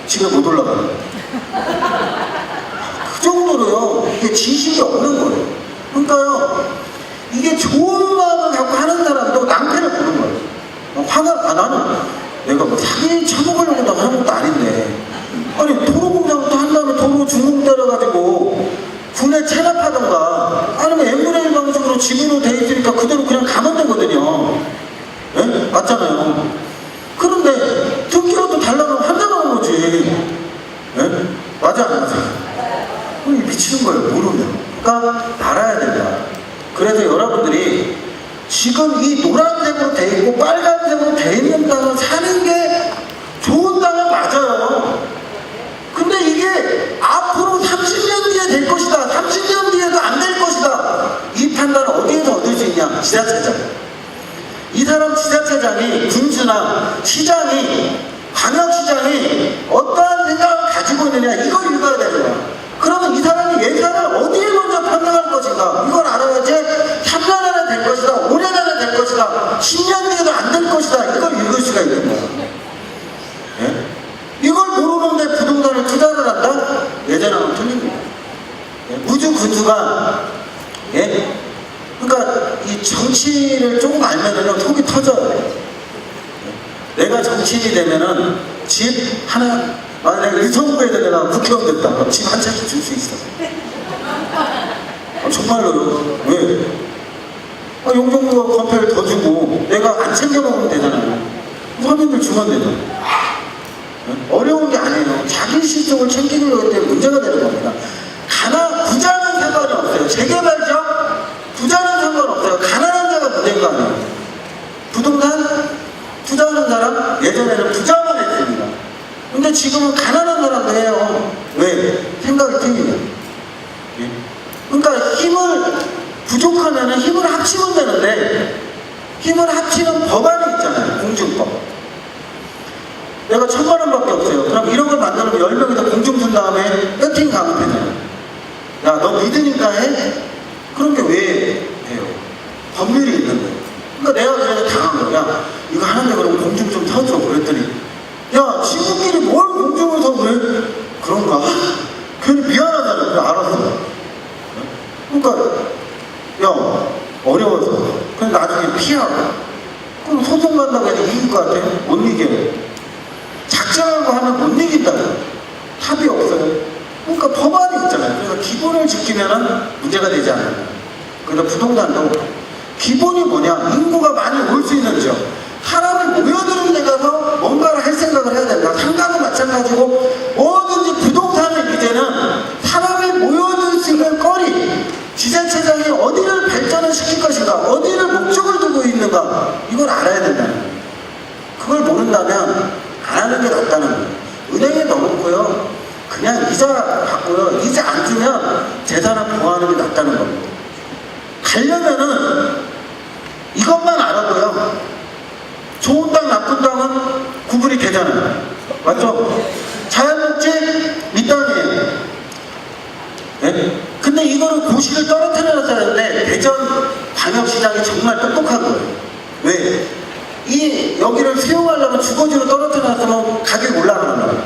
집에 못 올라가는 거예요. 그 정도로요, 이게 지식이 없는 거예요. 그러니까요, 이게 좋은 마음을 갖고 하는 사람도 낭패를 보는 거예요. 나는 내가 뭐 사기 쳐먹으려고 하는 것도 아닌데, 아니 도로공사부터 한다음에 도로 중공 때려가지고 군에 체납하던가 아니면 M&A 방식으로 지분으로 돼 있으니까 그대로 그냥 가면 되거든요. 네? 맞잖아요. 그런데 등기라도 달라고 환장하는 거지. 네? 맞아 안 맞아? 미치는 거예요, 모르면. 그러니까 알아야 된다. 그래서 여러분들이 지금 이 노란색으로 돼 있고 빨간색으로 돼 있는 땅을 사는 게 좋은 땅은 맞아요. 근데 이게 앞으로 30년 뒤에 될 것이다, 30년 뒤에도 안 될 것이다, 이 판단을 어디에서 얻을 수 있냐? 지자체장. 이 사람 지자체장이, 군수나 시장이, 광역시장이 어떠한 생각을 가지고 있느냐, 이걸 읽어야 되는 거야. 그러면 이 사람이 예산을 어디에 먼저 편성할 것인가, 이걸 알아야지 3년 안에 될 것이다, 5년 안에 될 것이다, 10년 뒤에도 안 될 것이다, 이걸 읽을 수가 있는 거야. 예? 이걸 모르는데 부동산을 투자를 한다? 예전하고는 틀립니다. 예? 우주 군수가, 예? 그러니까 이 정치를 조금 알면은 속이 터져요. 예? 내가 정치인이 되면은 집 하나, 내가 의정부에다 내가 국회의원 됐다. 집 한 채씩 줄 수 있어. 정말로요. 왜? 용적률 건폐를 더 주고 내가 안 챙겨 먹으면 되잖아요. 서민들 주면 되잖아요. 어려운 게 아니에요. 자기 실속을 챙기려고 할 때 문제가 되는 겁니다. 부자는 상관이 없어요. 재개발적 부자는 상관없어요. 가난한 자가 문제인 거 아니에요. 부동산 투자하는 사람 예전에는 부자만 했습니다. 근데 지금은 가난한 사람도 해요. 왜? 생각이 틀리냐. 예? 그러니까 힘을 부족하면 힘을 합치면 되는데, 힘을 합치는 법안이 있잖아요. 공중법. 내가 1000만 원밖에 없어요. 그럼 이런 걸 만들면 10명에서 공중 준 다음에 배팅 가면 되잖아요. 야, 너 믿으니까 해? 그런 게 왜 해요? 법률이 있는데. 그러니까 내가 그래서 당한 거야. 이거 하는데 그럼 공중 좀 서줘. 그랬더니, 야, 친구끼리 뭘 공중을 서 그래? 그런가? 괜히 미안하잖아. 그래, 알았어. 그러니까, 야, 어려워서. 그럼 나중에 피하고. 그럼 소송 간다고 해서 이길 것 같아? 못 이겨요. 작정하고 하면 못 이긴다고. 답이 없어요. 그러니까 법안이 있잖아요. 그래서 기본을 지키면 문제가 되지 않아요. 그래서 부동산도 기본이 뭐냐? 인구가 많이 올 수 있는 지역. 사람이 모여드는 데 가서 뭔가를 할 생각을 해야 된다. 상가도 마찬가지고 뭐든지 부동산의 이제는 사람이 모여들 수 있는 거리, 지자체장이 어디를 발전을 시킬 것인가, 어디를 목적을 두고 있는가, 이걸 알아야 된다는 거예요. 그걸 모른다면 안 하는 게 낫다는 거예요. 은행에 넣어놓고요, 그냥 이자 받고요, 이자 안 주면 재산을 보호하는 게 낫다는 겁니다. 가려면은 이것만 알아도요, 좋은 땅 나쁜 땅은 구분이 되잖아요. 맞죠? 자연목지 밑땅이에요. 네? 근데 이거는 고시를 떨어뜨려놨어야 하는데 대전 광역시장이 정말 똑똑한 거예요. 왜? 여기를 수용하려면 주거지로 떨어뜨려놨으면 가격이 올라가는 거예요.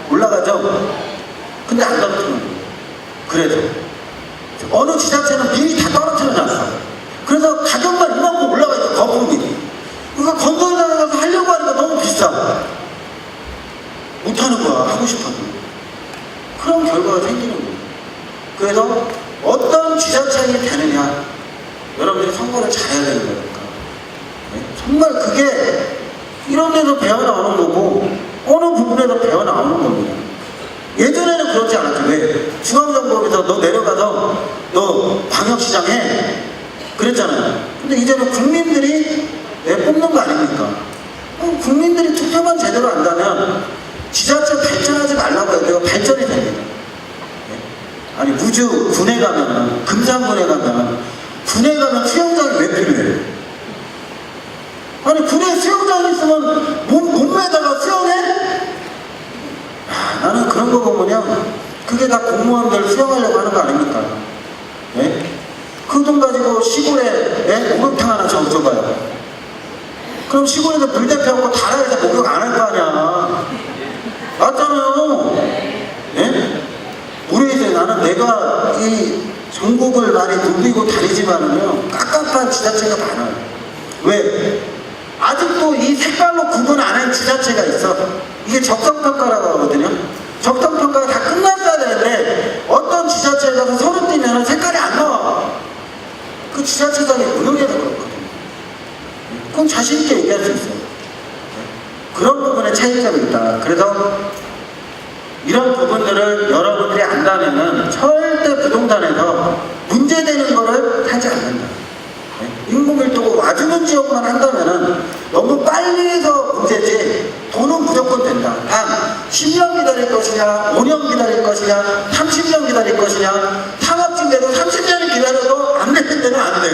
올라가죠? 근데 안 떨어뜨려요. 그래서 어느 지자체는 미리 다 떨어뜨려놨어. 그래서 가격만 이만큼 올라가 있어. 거품이. 그러니까 건설사에 가서 하려고 하니까 너무 비싸. 못하는 거야. 하고 싶어도. 그런 결과가 생기는 거예요. 그래서 어떤 지자체장이 되느냐, 여러분들이 선거를 잘해야 되는 거니까. 네? 정말 그게 이런 데서 배워 나오는 거고 어느 부분에서 배워 나오는 겁니다. 예전에는 그렇지 않았죠. 왜? 중앙정부에서 너 내려가서 너 광역시장 해 그랬잖아요. 근데 이제는 국민들이 뽑는 거 아닙니까? 국민들이 투표만 제대로 한다면 지자체 발전하지 말라고 해도 이거 발전이 됩니다. 아니, 무주 군에 가면, 금산군에 가면, 군에 가면 수영장이 왜 필요해요? 아니, 군에 수영장 있으면 몸매다가 수영해? 나는 그런 거 보면요, 그게 다 공무원들 수영하려고 하는 거 아닙니까? 네? 그 돈 가지고 시골에 목욕탕 하나 줘봐요. 그럼 시골에서 물대표하고 달아야지 목욕 안 할 거 아니야. 맞잖아요. 예? 모르겠어요. 나는 내가 이 전국을 많이 누비고 다니지만은요, 깝깝한 지자체가 많아요. 왜? 아직도 이 색깔로 구분 안 한 지자체가 있어. 이게 적성평가라고 하거든요. 적성평가가 다 끝났어야 되는데 어떤 지자체에 가서 서류 띄면 색깔이 안 나와. 그 지자체장이 무능해서 그렇거든요. 그건 자신있게 얘기할 수 있어요. 그런 부분에 차이점이 있다. 그래서 이런 부분들을 여러분들이 안다면은 절대 부동산에서 문제되는 거를 사지 않는다. 인구 밀도가 와주는 지역만 한다면은 너무 빨리 해서 문제지 돈은 무조건 된다. 단 10년 기다릴 것이냐, 5년 기다릴 것이냐, 30년 기다릴 것이냐, 상업진대도 30년을 기다려도 안 되는 데는 안 돼.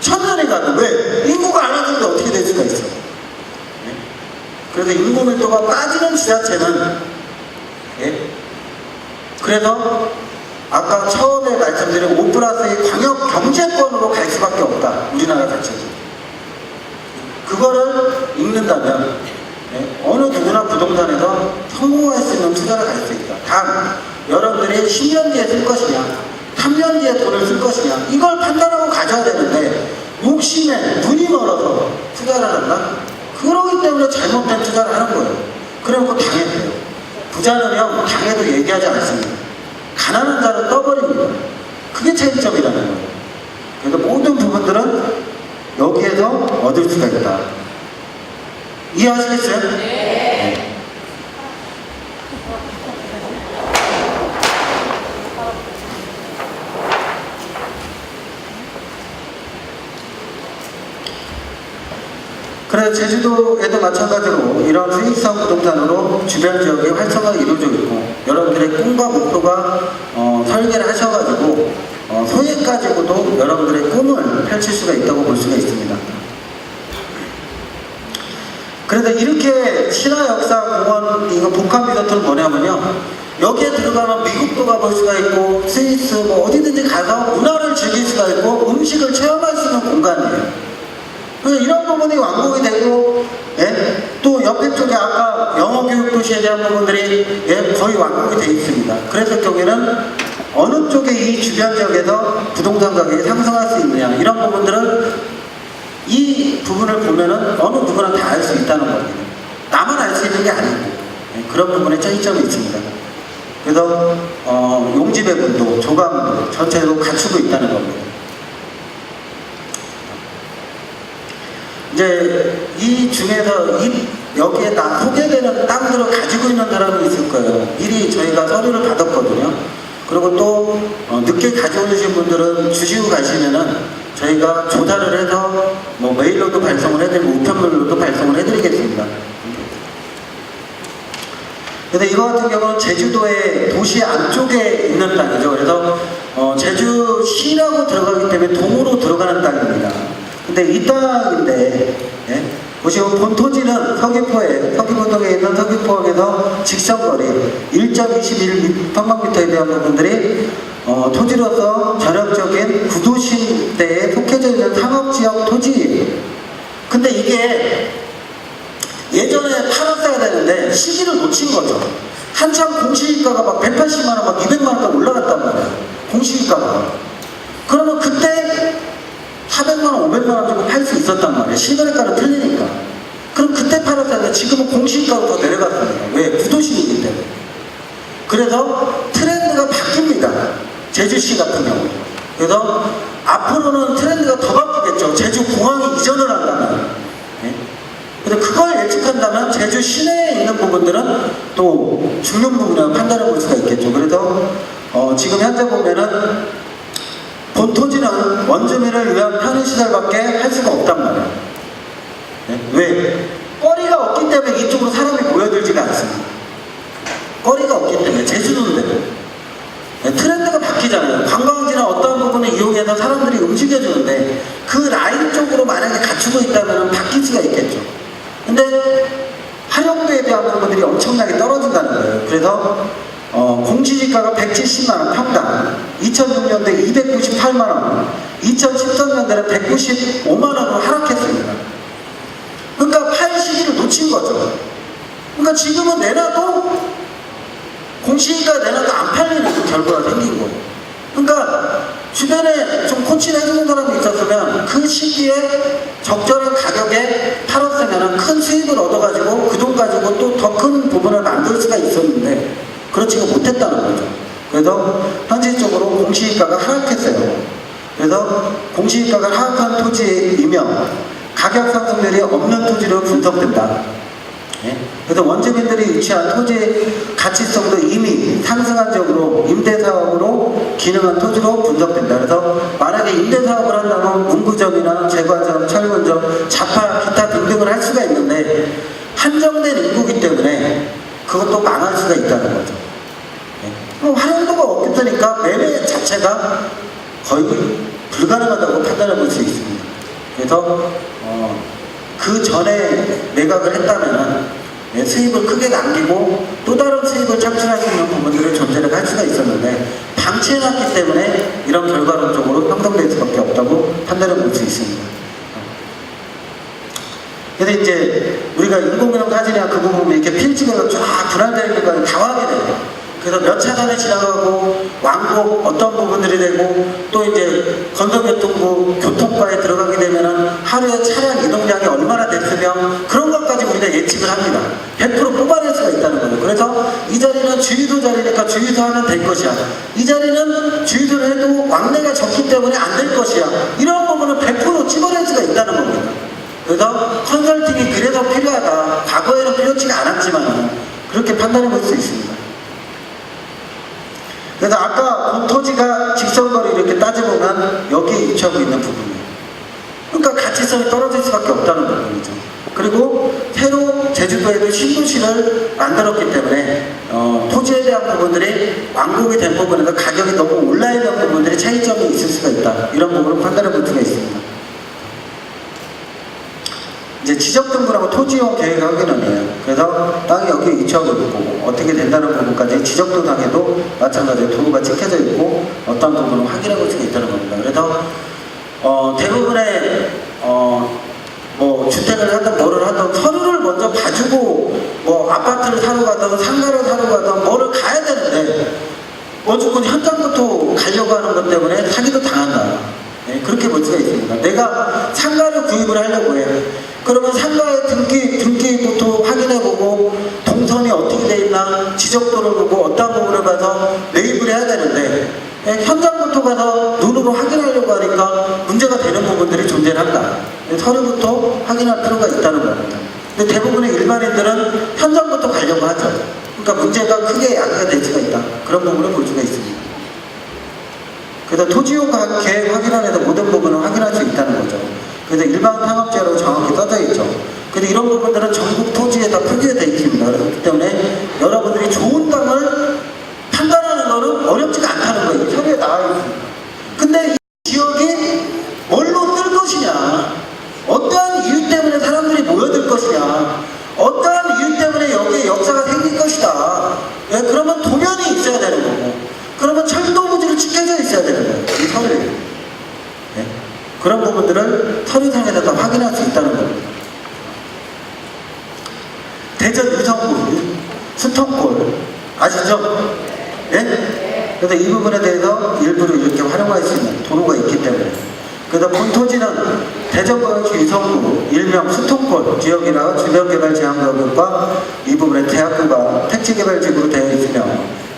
1000년이 가도 왜? 인구가 안 와주는데 어떻게 될 수가 있어? 네? 그래서 인구 밀도가 빠지는 지자체는 예? 그래서 아까 처음에 말씀드린 5+2 광역 경제권으로 갈 수밖에 없다. 우리나라 자체도. 그거를 읽는다면 어느 누구나 부동산에서 성공할 수 있는 투자를 갈 수 있다. 단 여러분들이 10년 뒤에 쓸 것이냐 3년 뒤에 돈을 쓸 것이냐 이걸 판단하고 가져야 되는데 욕심에 눈이 멀어서 투자를 한다? 그러기 때문에 잘못된 투자를 하는 거예요. 그래놓고 당했대요. 부자는요 당해도 얘기하지 않습니다. 가난한 자는 떠버립니다. 그게 차이점이라는 거예요. 그래서 모든 부분들은 여기에서 얻을 수가 있다. 이해하시겠어요? 네. 그래서 제주도에도 마찬가지로 이런 수익성 부동산으로 주변 지역의 활성화가 이루어져 있고 여러분들의 꿈과 목표가 설계를 하셔가지고 소액 가지고도 여러분들의 꿈을 펼칠 수가 있다고 볼 수가 있습니다. 그래서 이렇게 신화역사공원 이거 복합 리조트는 뭐냐면요 여기에 들어가면 미국도 가볼 수가 있고 스위스 뭐 어디든지 가서 문화를 즐길 수가 있고 음식을 체험할 수 있는 공간이에요. 그래서 이런 부분이 완공이 되고 예? 또 옆에 쪽에 아까 영어교육도시에 대한 부분들이 예? 거의 완공이 되어 있습니다. 그래서 경우에는 어느 쪽에 이 주변 지역에서 부동산 가격이 상승할 수 있느냐 이런 부분들은 이 부분을 보면은 어느 누구나 다 알 수 있다는 겁니다. 나만 알 수 있는 게 아니고 예? 그런 부분에 차이점이 있습니다. 그래서 용지배분도 조감도 전체적으로 갖추고 있다는 겁니다. 이제 이 중에서 여기에 소개되는 땅들을 가지고 있는 사람이 있을 거예요. 미리 저희가 서류를 받았거든요. 그리고 또 늦게 가져오신 분들은 주시고 가시면은 저희가 조사를 해서 뭐 메일로도 발송을 해드리고 우편물로도 발송을 해드리겠습니다. 근데 이거 같은 경우는 제주도의 도시 안쪽에 있는 땅이죠. 그래서 제주시라고 들어가기 때문에 동으로 들어가는 땅입니다. 근데 이 땅인데 예? 보시면 본 토지는 서귀포동에 있는 서귀포항에서 직선거리 1.21평방미터에 대한 부분들이 토지로서 전형적인 구도시대에 속해져 있는 상업지역 토지예요. 근데 이게 예전에 팔았어야 되는데 시기를 놓친 거죠. 한참 공시지가가 막 180만원, 막 200만원까지 올라갔단 말이에요. 공시지가가. 그러면 그때 400만원, 500만원 정도 팔 수 있었단 말이에요. 실거래가는 틀리니까. 그럼 그때 팔았어야 되는데 지금은 공시지가로 더 내려갔습니다. 왜? 구도시이기 때문에. 그래서 트렌드가 바뀝니다. 제주시 같은 경우. 그래서 앞으로는 트렌드가 더 바뀌겠죠. 제주 공항이 이전을 한다면. 네? 그래서 그걸 예측한다면 제주 시내에 있는 부분들은 또 중요한 부분을 판단해 볼 수가 있겠죠. 그래서 지금 현재 보면은 본 토지는 원주민을 위한 편의시설밖에 할 수가 없단 말이에요. 네? 왜? 거리가 없기 때문에 이쪽으로 사람이 모여들지가 않습니다. 거리가 없기 때문에 제주도인데도 네? 트렌드가 바뀌잖아요. 관광지나 어떤 부분을 이용해서 사람들이 움직여주는데 그 라인 쪽으로 만약에 갖추고 있다면 바뀔 수가 있겠죠. 근데 활용도에 대한 부분들이 엄청나게 떨어진다는 거예요. 그래서 공시지가가 170만원 평당, 2006년도에 298만원, 2013년도에는 195만원으로 하락했습니다. 그러니까 팔 시기를 놓친 거죠. 그러니까 지금은 내놔도 공시지가 내놔도 안 팔리는 그 결과가 생긴 거예요. 그러니까 주변에 좀 코치를 해주는 사람이 있었으면 그 시기에 적절한 가격에 팔았으면 큰 수익을 얻어가지고 그 돈 가지고 또 더 큰 부분을 만들 수가 있었는데 그렇지가 못했다는 거죠. 그래서 현실적으로 공시지가가 하락했어요. 그래서 공시지가가 하락한 토지이며 가격 상승률이 없는 토지로 분석된다. 예? 그래서 원주민들이 유치한 토지의 가치성도 이미 상승한 적으로 임대사업으로 기능한 토지로 분석된다. 그래서 만약에 임대사업을 한다면 문구점이나 제과점, 철문점, 자파, 기타 등등을 할 수가 있는데 한정된 인구기 때문에 그것도 망할 수가 있다는 거죠. 예? 활용도가 없겠다니까 매매 자체가 거의 불가능하다고 판단해 볼 수 있습니다. 그래서 그 전에 매각을 했다면 수입을 크게 남기고 또 다른 수입을 창출할 수 있는 부분들을 존재를 할 수가 있었는데 방치해놨기 때문에 이런 결과론적으로 형성될 수밖에 없다고 판단해 볼 수 있습니다. 근데 이제 우리가 인공위성 사진이나 그 부분 이렇게 필지별로 쫙 분할되어 있는 걸 다 확인해요. 그래서 몇 차선에 지나가고 왕복 어떤 부분들이 되고 또 이제 건설교통부 교통과에 들어가게 되면은 하루에 차량 이동량이 얼마나 됐으면 그런 것까지 우리가 예측을 합니다. 100% 뽑아낼 수가 있다는 거예요. 그래서 이 자리는 주유소 자리니까 주유소 하면 될 것이야. 이 자리는 주유소를 해도 왕래가 적기 때문에 안 될 것이야. 이런 부분은 100% 찍어낼 수가 있다는 겁니다. 그래서 컨설팅이 그래서 필요하다. 과거에는 필요치가 않았지만 그렇게 판단해 볼 수 있습니다. 그래서 아까 그 토지가 직선거리 이렇게 따져보면 여기에 위치하고 있는 부분이에요. 그러니까 가치성이 떨어질 수밖에 없다는 부분이죠. 그리고 새로 제주도에도 신도시를 만들었기 때문에 토지에 대한 부분들이 완공이 된 부분에서 가격이 너무 올라있는 부분들이 차이점이 있을 수가 있다. 이런 부분을 판단해 볼 수가 있습니다. 이제 지적등부라고 토지용 계획 확인을 해요. 그래서 땅이 여기 위치하고 있고 어떻게 된다는 부분까지 지적도상에도 마찬가지로 도로가 찍혀져 있고 어떤 부분을 확인해 볼 수가 있다는 겁니다. 그래서 대부분의 뭐 주택을 하든 뭐를 하든 서류를 먼저 봐주고 뭐 아파트를 사러 가든 상가를 사러 가든 뭐를 가야 되는데 무조건 현장부터 가려고 하는 것 때문에 사기도 당한다. 네, 그렇게 볼 수가 있습니다. 내가 상가를 구입을 하려고 해요. 그러면 상가의 등기부터 확인해보고 동선이 어떻게 돼 있나 지적도를 보고 어떤 부분을 봐서 매입을 해야 되는데 현장부터 가서 눈으로 확인하려고 하니까 문제가 되는 부분들이 존재한다. 서류부터 확인할 필요가 있다는 겁니다. 근데 대부분의 일반인들은 현장부터 가려고 하죠. 그러니까 문제가 크게 야기가 될 수가 있다. 그런 부분을 볼 수가 있습니다. 그래서 토지용 계획 확인안에서 모든 부분을 확인할 수 있다는 거죠. 그래서 일반 상업지로 정확히 써져 있죠. 근데 이런 부분들은 전국 토지에 다 표기되어 있습니다. 그렇기 때문에 여러분들이 좋은 땅을 판단하는 것은 어렵지가 않다는 거예요. 서류에 나와 있습니다. 근데 이 지역이 뭘로 뜰 것이냐, 어떠한 이유 때문에 사람들이 모여들 것이냐, 어떠한 이유 때문에 여기에 역사가 생길 것이다. 네, 그러면 도면이 있어야 되는 거고, 그러면 철도 부지로 찍혀져 있어야 되는 거예요. 이 서류에. 네. 그런 부분들을 서류상에서 다 확인할 수 있다는 겁니다. 대전 유성구 스톤골 아시죠? 네? 그래서 이 부분에 대해서 일부러 이렇게 활용할 수 있는 도로가 있기 때문에 그래서 본 토지는 대전광역시 유성구 일명 스톤골 지역이나 주변개발제한구역과 이 부분에 대학교가 택지개발지구로 되어 있으며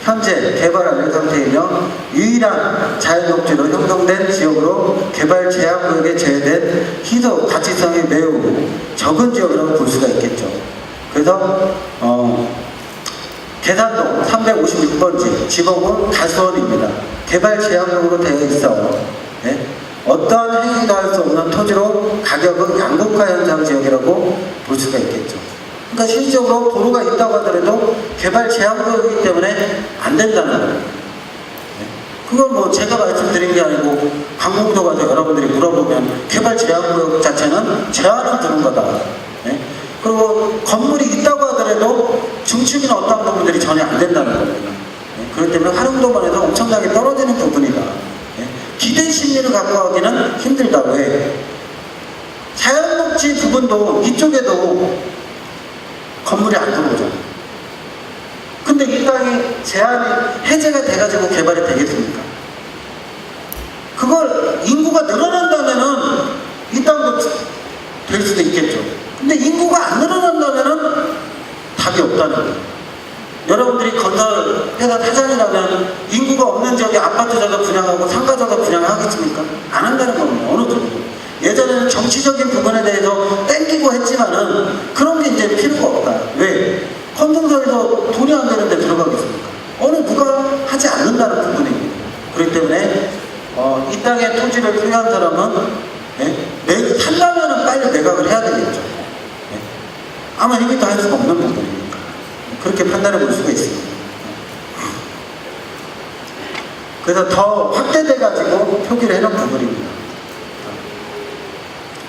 현재 개발 안된 상태이며 유일한 자연녹지로 형성된 지역으로 개발 제한구역에 제외된 희소 가치성이 매우 적은 지역이라고 볼 수가 있겠죠. 그래서 계산동 356번지 지목은 가수원입니다. 개발 제한구역으로 되어 있어 네? 어떠한 행위도 할 수 없는 토지로 가격은 양극화 현상 지역이라고 볼 수가 있겠죠. 그러니까 실질적으로 도로가 있다고 하더라도 개발 제한구역이기 때문에 안 된다는 거예요. 그건 뭐 제가 말씀드린 게 아니고 강북도 가서 여러분들이 물어보면 개발 제한구역 자체는 제한을 두는 거다. 네? 그리고 건물이 있다고 하더라도 중축이나 어떤 부분들이 전혀 안 된다는 겁니다. 네? 그렇기 때문에 활용도만에서 엄청나게 떨어지는 부분이다. 네? 기대 심리를 갖고 가기는 힘들다. 왜? 자연녹지 부분도 이쪽에도 건물이 안 들어오죠. 근데 이 땅이 제한이 해제가 돼가지고 개발이 되겠습니까? 그걸 인구가 늘어난다면은 이 땅도 될 수도 있겠죠. 근데 인구가 안 늘어난다면은 답이 없다는 거예요. 여러분들이 건설 회사 사장이라면 인구가 없는 지역에 아파트 자가 분양하고 상가 자가 분양을 하겠습니까? 안 한다는 겁니다. 어느 정도. 예전에는 정치적인 부분에 대해서 땡기고 했지만은 그런 게 이제 필요가 없다. 왜? 헌정사에서 돈이 안 되는데 들어가겠습니까? 어느 누가 하지 않는다는 부분입니다. 그렇기 때문에 이 땅에 토지를 소유한 사람은 산다면은 빨리 매각을 해야 되겠죠. 아마 힘이 다 할 수가 없는 부분이니까 그렇게 판단해 볼 수가 있습니다. 그래서 더 확대돼 가지고 표기를 해놓은 부분입니다.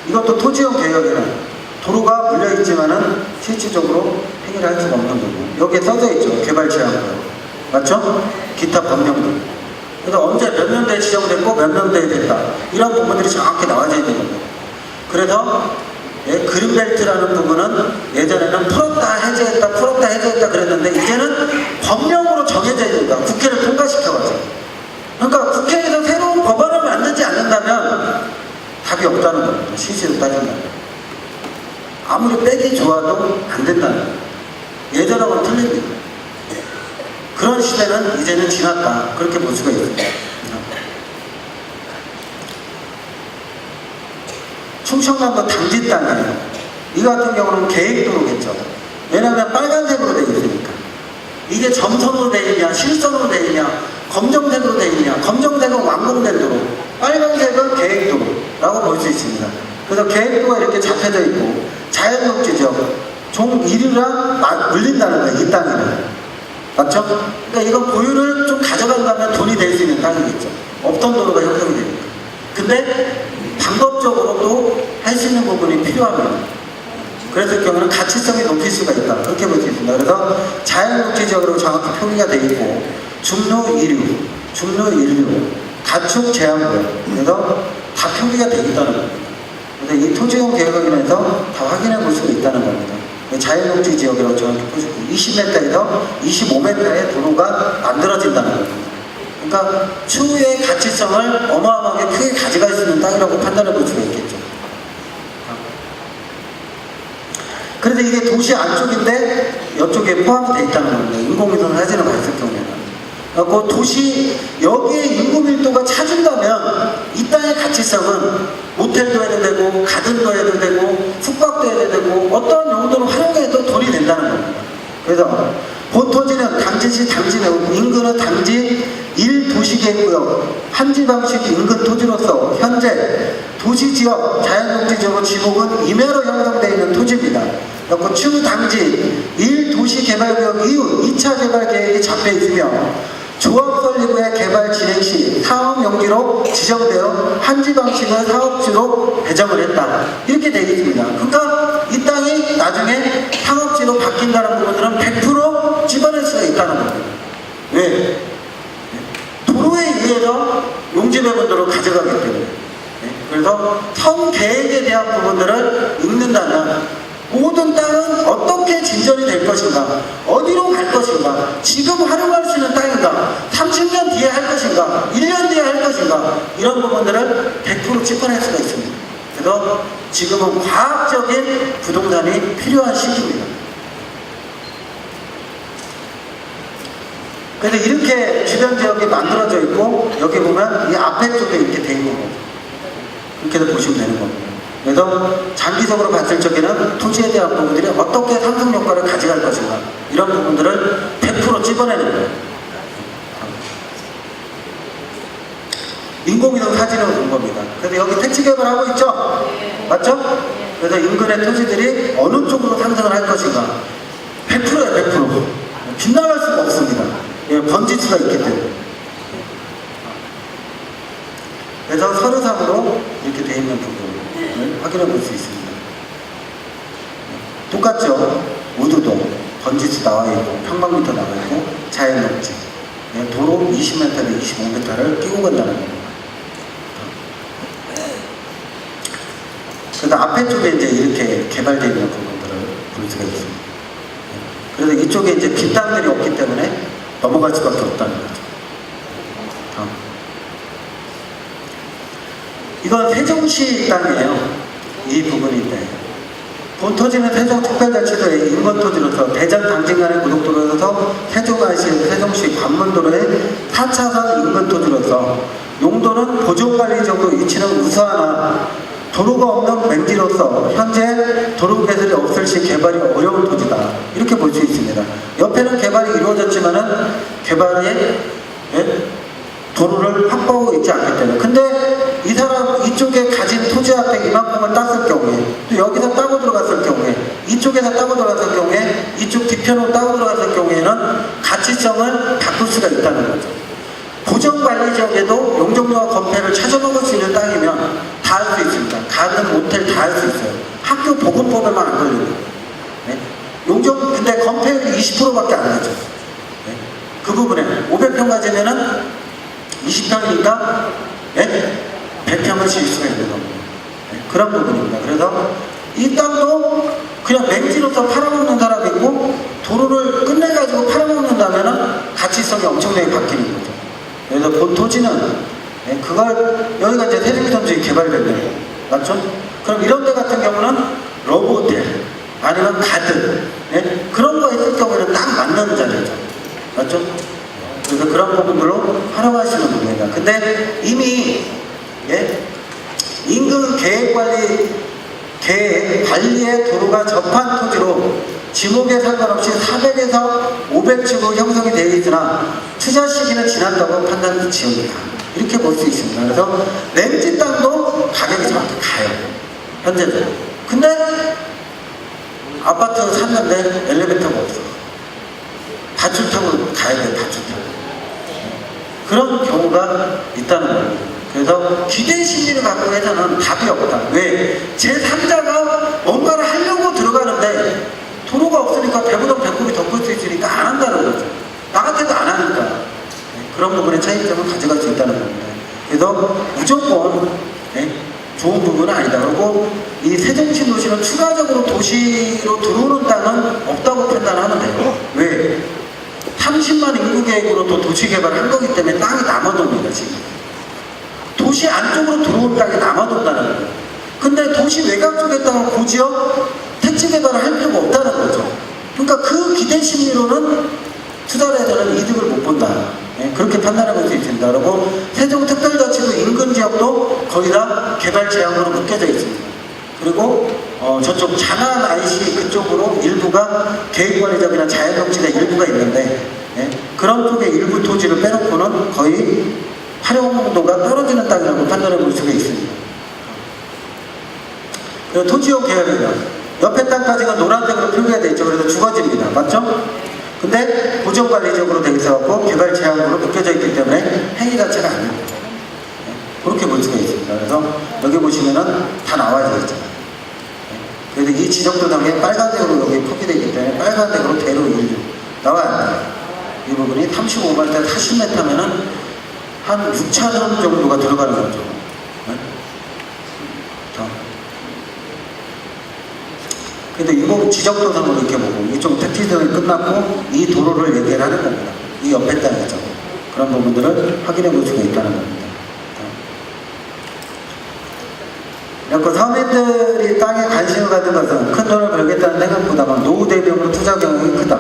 이것도 토지용 개혁에는 도로가 물려있지만은 실질적으로 행위를 할 수가 없는 부분. 여기에 써져 있죠. 개발 제한구역. 맞죠? 기타 법령들. 그래서 언제 몇 년대에 지정됐고 몇 년대에 됐다. 이런 부분들이 정확히 나와져 있는 겁니다. 그래서 그린벨트라는 부분은 예전에는 풀었다 해제했다 그랬는데 이제는 법령으로 정해져 있는가. 국회를 통과시켜가지고. 그러니까 국회에서 새로운 법안을 만들지 않는다면 답이 없다는 겁니다. 실제로 따진다면. 아무리 빼기 좋아도 안 된다는 거예요. 예전하고는 틀립니다. 그런 시대는 이제는 지났다. 그렇게 볼 수가 있습니다. 충청남도 당진 땅이에요. 이 같은 경우는 계획도로겠죠. 왜냐하면 빨간색으로 되어 있으니까. 이게 점선으로 되어 있냐, 실선으로 되어 있냐, 검정색으로 되어 있냐. 검정색은 완공된 도로, 빨간색은 계획도로라고 볼 수 있습니다. 그래서 계획도가 이렇게 잡혀져 있고 자연녹지죠. 종 1위랑 물린다는 거예요. 이 땅에는. 맞죠? 그러니까 이거 보유를 좀 가져간다면 돈이 될 수 있는 땅이겠죠. 없던 도로가 형성이 되니까. 근데 방법적으로도 할 수 있는 부분이 필요하면 그랬을 경우는 가치성이 높일 수가 있다. 그렇게 볼 수 있습니다. 그래서 자연녹지지역으로 정확히 표기가 되어 있고 중로 1류, 가축 제한구역. 그래서 다 표기가 되어 있다는 겁니다. 그래서 이 토지용 계획원에서 다 확인해 볼 수가 있다는 겁니다. 자연녹지 지역이라고 정확히 표시고 20m에서 25m의 도로가 만들어진다는 겁니다. 그러니까 추후의 가치성을 어마어마하게 크게 가져갈 수 있는 땅이라고 판단해 볼 수가 있겠죠. 그래서 이게 도시 안쪽인데 이쪽에 포함이 되어 있다는 겁니다. 인공위성 사진을 봤을 경우에는. 그 도시 여기에 인구 밀도가 차준다면 이 땅의 가치성은 모텔도 해도 되고 가든도 해도 되고 숙박도 해도 되고 어떤 용도로 활용해도 돈이 된다는 겁니다. 그래서 본 토지는 당진시 당진읍 인근의 당진 1도시계획구역 한지 방식 인근 토지로서 현재 도시지역 자연녹지지역의 지목은 임야로 형성되어 있는 토지입니다. 그리고 추후 당진 1도시개발구역 이후 2차 개발 계획이 잡혀 있으며 조합 설립 후의 개발 진행 시 사업 용지로 지정되어 한지 방식의 사업지로 배정을 했다. 이렇게 되어 있습니다. 그러니까 이 땅이 나중에 상업지로 바뀐다는 부분들은 100% 집어낼 수가 있다는 겁니다. 왜? 도로에 의해서 용지배분들을 가져가기 때문에. 그래서 성 계획에 대한 부분들을 읽는다면 모든 땅은 어떻게 진전이 될 것인가, 어디로 갈 것인가, 지금 활용할 수 있는 땅인가, 30년 뒤에 할 것인가, 1년 뒤에 할 것인가, 이런 부분들을 100% 짚어낼 수가 있습니다. 그래서 지금은 과학적인 부동산이 필요한 시기입니다. 그래서 이렇게 주변 지역이 만들어져 있고 여기 보면 이 앞에 쪽에 이렇게 돼 있는 거죠. 이렇게 보시면 되는 겁니다. 그래서 장기적으로 봤을 적에는 토지에 대한 부분들이 어떻게 상승 효과를 가져갈 것인가 이런 부분들을 100% 찝어내는 거예요. 인공위성 사진을 본 겁니다. 그래서 여기 택지 개발하고 있죠? 맞죠? 그래서 인근의 토지들이 어느 쪽으로 상승을 할 것인가 100%예요. 100%. 빗나갈 수가 없습니다. 번지수가 있기 때문에. 그래서 서류상으로 이렇게 되어 있는 부분을 확인해 볼 수 있습니다. 똑같죠? 우두도 번지수 나와 있고 평방미터 나와 있고 자연녹지 도로 20m에서 25m를 끼고 간다는 겁니다. 그래서 앞에 쪽에 이제 이렇게 개발되어 있는 부분들을 볼 수가 있습니다. 그래서 이쪽에 이제 빈 땅들이 없기 때문에 넘어갈 수밖에 없다는 거죠. 이건 세종시 땅이에요. 이 부분인데 본 토지는 세종특별자치도의 인근토지로서 대전 당진 간의 고속도로에서 세종시 세종시 관문도로의 4차선 인근토지로서 용도는 보존관리적으로 위치는 우수하나 도로가 없는 맹지로서 현재 도로 개설이 없을 시 개발이 어려운 토지다. 이렇게 볼 수 있습니다. 옆에는 개발이 이루어졌지만은 개발이 도로를 확보하고 있지 않기 때문에. 근데 이 사람 이쪽에 가진 토지 앞에 이만큼을 땄을 경우에, 또 여기서 따고 들어갔을 경우에, 이쪽에서 따고 들어갔을 경우에, 이쪽 뒤편으로 따고 들어갔을 경우에는 가치성을 바꿀 수가 있다는 거죠. 부정관리지역에도 용적률과 건폐를 찾아먹을 수 있는 땅이면 다 할 수 있습니다. 가든 모텔 다 할 수 있어요. 학교 보건법에만 안 걸리고. 네? 근데 건폐율이 20%밖에 안 되죠. 네? 그 부분에 500평 가지면은 20평이니까 100평을 지을 수가 있는 겁니다. 네? 그런 부분입니다. 그래서 이 땅도 그냥 맹지로서 팔아먹는 사람이 있고, 도로를 끝내가지고 팔아먹는다면은 가치성이 엄청나게 바뀌는 거죠. 그래서 본 토지는 그걸 여기가 이제 세종시설지 개발됐네요. 맞죠? 그럼 이런 데 같은 경우는 러브호텔 아니면 가든 그런 거 있을 경우에는 딱 맞는 자리죠. 맞죠? 그래서 그런 부분들로 활용하시는 겁니다. 근데 이미 인근 관리의 도로가 접한 토지로 지목에 상관없이 400에서 500층으로 형성이 되어 있으나 투자 시기는 지났다고 판단된 지역이다. 이렇게 볼 수 있습니다. 그래서 맹지 땅도 가격이 정확히 가요. 현재는. 근데 아파트 샀는데 엘리베이터가 없어. 밧줄 타고 가야 돼, 밧줄 타고. 그런 경우가 있다는 거예요. 그래서 기대 심리를 갖고 해서는 답이 없다. 왜? 제3자가 뭔가를 하려고 들어가는데 도로가 없으니까 배보다 배꼽이 덮을 수 있으니까 안 한다는 거죠. 나 같아도 안 하니까. 그런 부분의 차이점을 가져갈 수 있다는 겁니다. 그래서 무조건 좋은 부분은 아니다. 그리고 이 세종시 도시는 추가적으로 도시로 들어오는 땅은 없다고 판단하면 돼요. 왜? 30만 인구 계획으로 또 도시 개발을 한 거기 때문에 땅이 남아돕니다. 지금 도시 안쪽으로 들어온 땅이 남아돈다는 거예요. 근데 도시 외곽 쪽에다가 고지역 택지 개발을 할 필요가 없다는 거죠. 그러니까 그 기대 심리로는 투자를 해서는 이득을 못 본다. 그렇게 판단해 볼 수 있습니다. 그리고 세종특별자치도 인근 지역도 거의 다 개발 제한으로 묶여져 있습니다. 그리고 저쪽 장안 IC 그쪽으로 일부가 계획관리적이나 자연정치가 일부가 있는데 그런 쪽에 일부 토지를 빼놓고는 거의 활용도가 떨어지는 땅이라고 판단해 볼 수가 있습니다. 그리고 토지용 계열이요. 옆에 땅까지가 노란색으로 표기가 되어 있죠. 그래서 주거지입니다. 맞죠? 근데 보전관리적으로 되어 있어갖고 개발 제한으로 묶여져 있기 때문에 행위 자체가 아닙니다. 그렇게 볼 수가 있습니다. 그래서 여기 보시면은 다 나와져 있잖아요. 그래서 이 지적도장에 빨간색으로 여기 표기되어 있기 때문에 빨간색으로 대로 1류 나와야 합니다. 이 부분이 35m, 40m면은 한 6,000원 정도가 들어가는 거죠. 근데 이거 지적도상으로 이렇게 보고 이쪽 택지등이 끝났고 이 도로를 얘기를 하는 겁니다. 이 옆에 땅이죠. 그런 부분들을 확인해 볼 수가 있다는 겁니다. 그리고 서민들이 땅에 관심을 가진 것은 큰 돈을 벌겠다는 생각보다는 노후 대비용으로 투자 경험이 크다.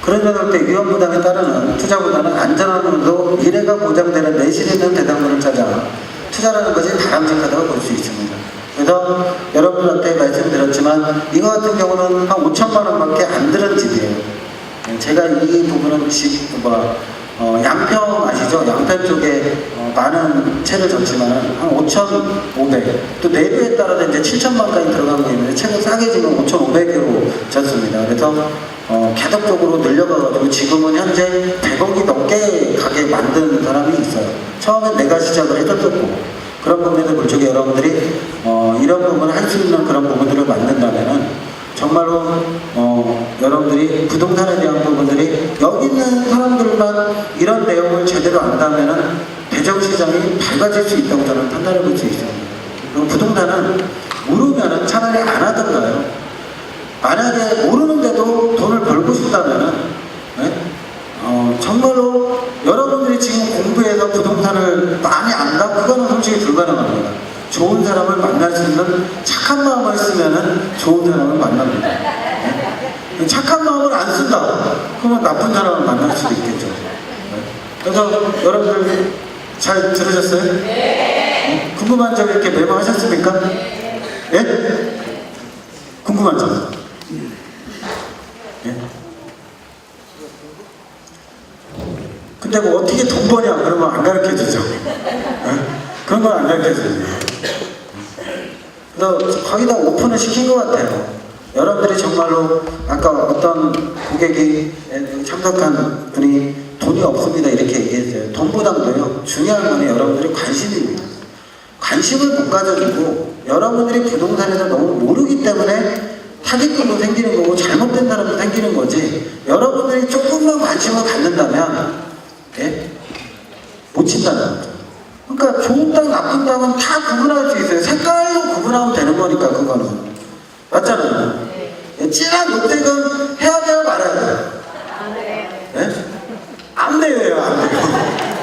그런 점을 때 위험 부담에 따르는 투자보다는 안전함으로도 미래가 보장되는 내실 있는 대상물을 찾아 투자라는 것이 바람직하다고 볼 수 있습니다. 그래서 여러분한테 말씀드렸지만 이거 같은 경우는 한 5천만 원밖에 안 드는 집이에요. 제가 이 부분은 양평 아시죠? 양평 쪽에 많은 채를 졌지만 한 5,500, 또 내부에 따라서 이제 7천만까지 들어간 게 있는데 최고 싸게 지금 5,500으로 졌습니다. 그래서 계속적으로 늘려가지고 지금은 현재 100억이 넘게 가게 만든 사람이 있어요. 처음엔 내가 시작을 해줬었고 그런 부분에서 물쪽에 여러분들이 이런 부분을 할 수 있는 그런 부분들을 만든다면은 정말로 여러분들이 부동산에 대한 부분들이 여기 있는 사람들만 이런 내용을 제대로 안다면은 대정시장이 밝아질 수 있다고 저는 판단해 볼 수 있습니다. 그리고 부동산은 모르면은 차라리 안 하던가요. 만약에 모르는데도 돈을 벌고 싶다면은 정말로 여러분들이 지금 공부해서 부동산을 많이 안다? 그거는 솔직히 불가능합니다. 좋은 사람을 만날 수 있는 착한 마음을 쓰면은 좋은 사람을 만납니다. 착한 마음을 안 쓴다? 그러면 나쁜 사람을 만날 수도 있겠죠. 그래서 여러분들 잘 들으셨어요? 궁금한 점 이렇게 메모하셨습니까? 예? 궁금하죠? 예? 근데 뭐 어떻게 돈 버냐 그러면 안 가르쳐 주죠. 예? 그런 건 안 가르쳐 주죠. 그래서 거의 다 오픈을 시킨 것 같아요. 여러분들이 정말로 아까 어떤 고객이 참석한 분이 돈이 없습니다 이렇게 얘기했어요. 돈보다도요 중요한 건 여러분들이 관심입니다. 관심을 못 가져주고 여러분들이 부동산에서 너무 모르기 때문에 타깃금도 생기는 거고 잘못된 사람도 생기는 거지, 여러분들이 조금만 관심을 갖는다면 예? 못 친다는 거죠. 그러니까 좋은 땅 나쁜 땅은 다 구분할 수 있어요. 색깔로 구분하면 되는 거니까 그거는. 맞잖아요. 예? 진한 녹색은 해야 돼요 말아야 돼요? 예? 안 돼요. 안 돼요.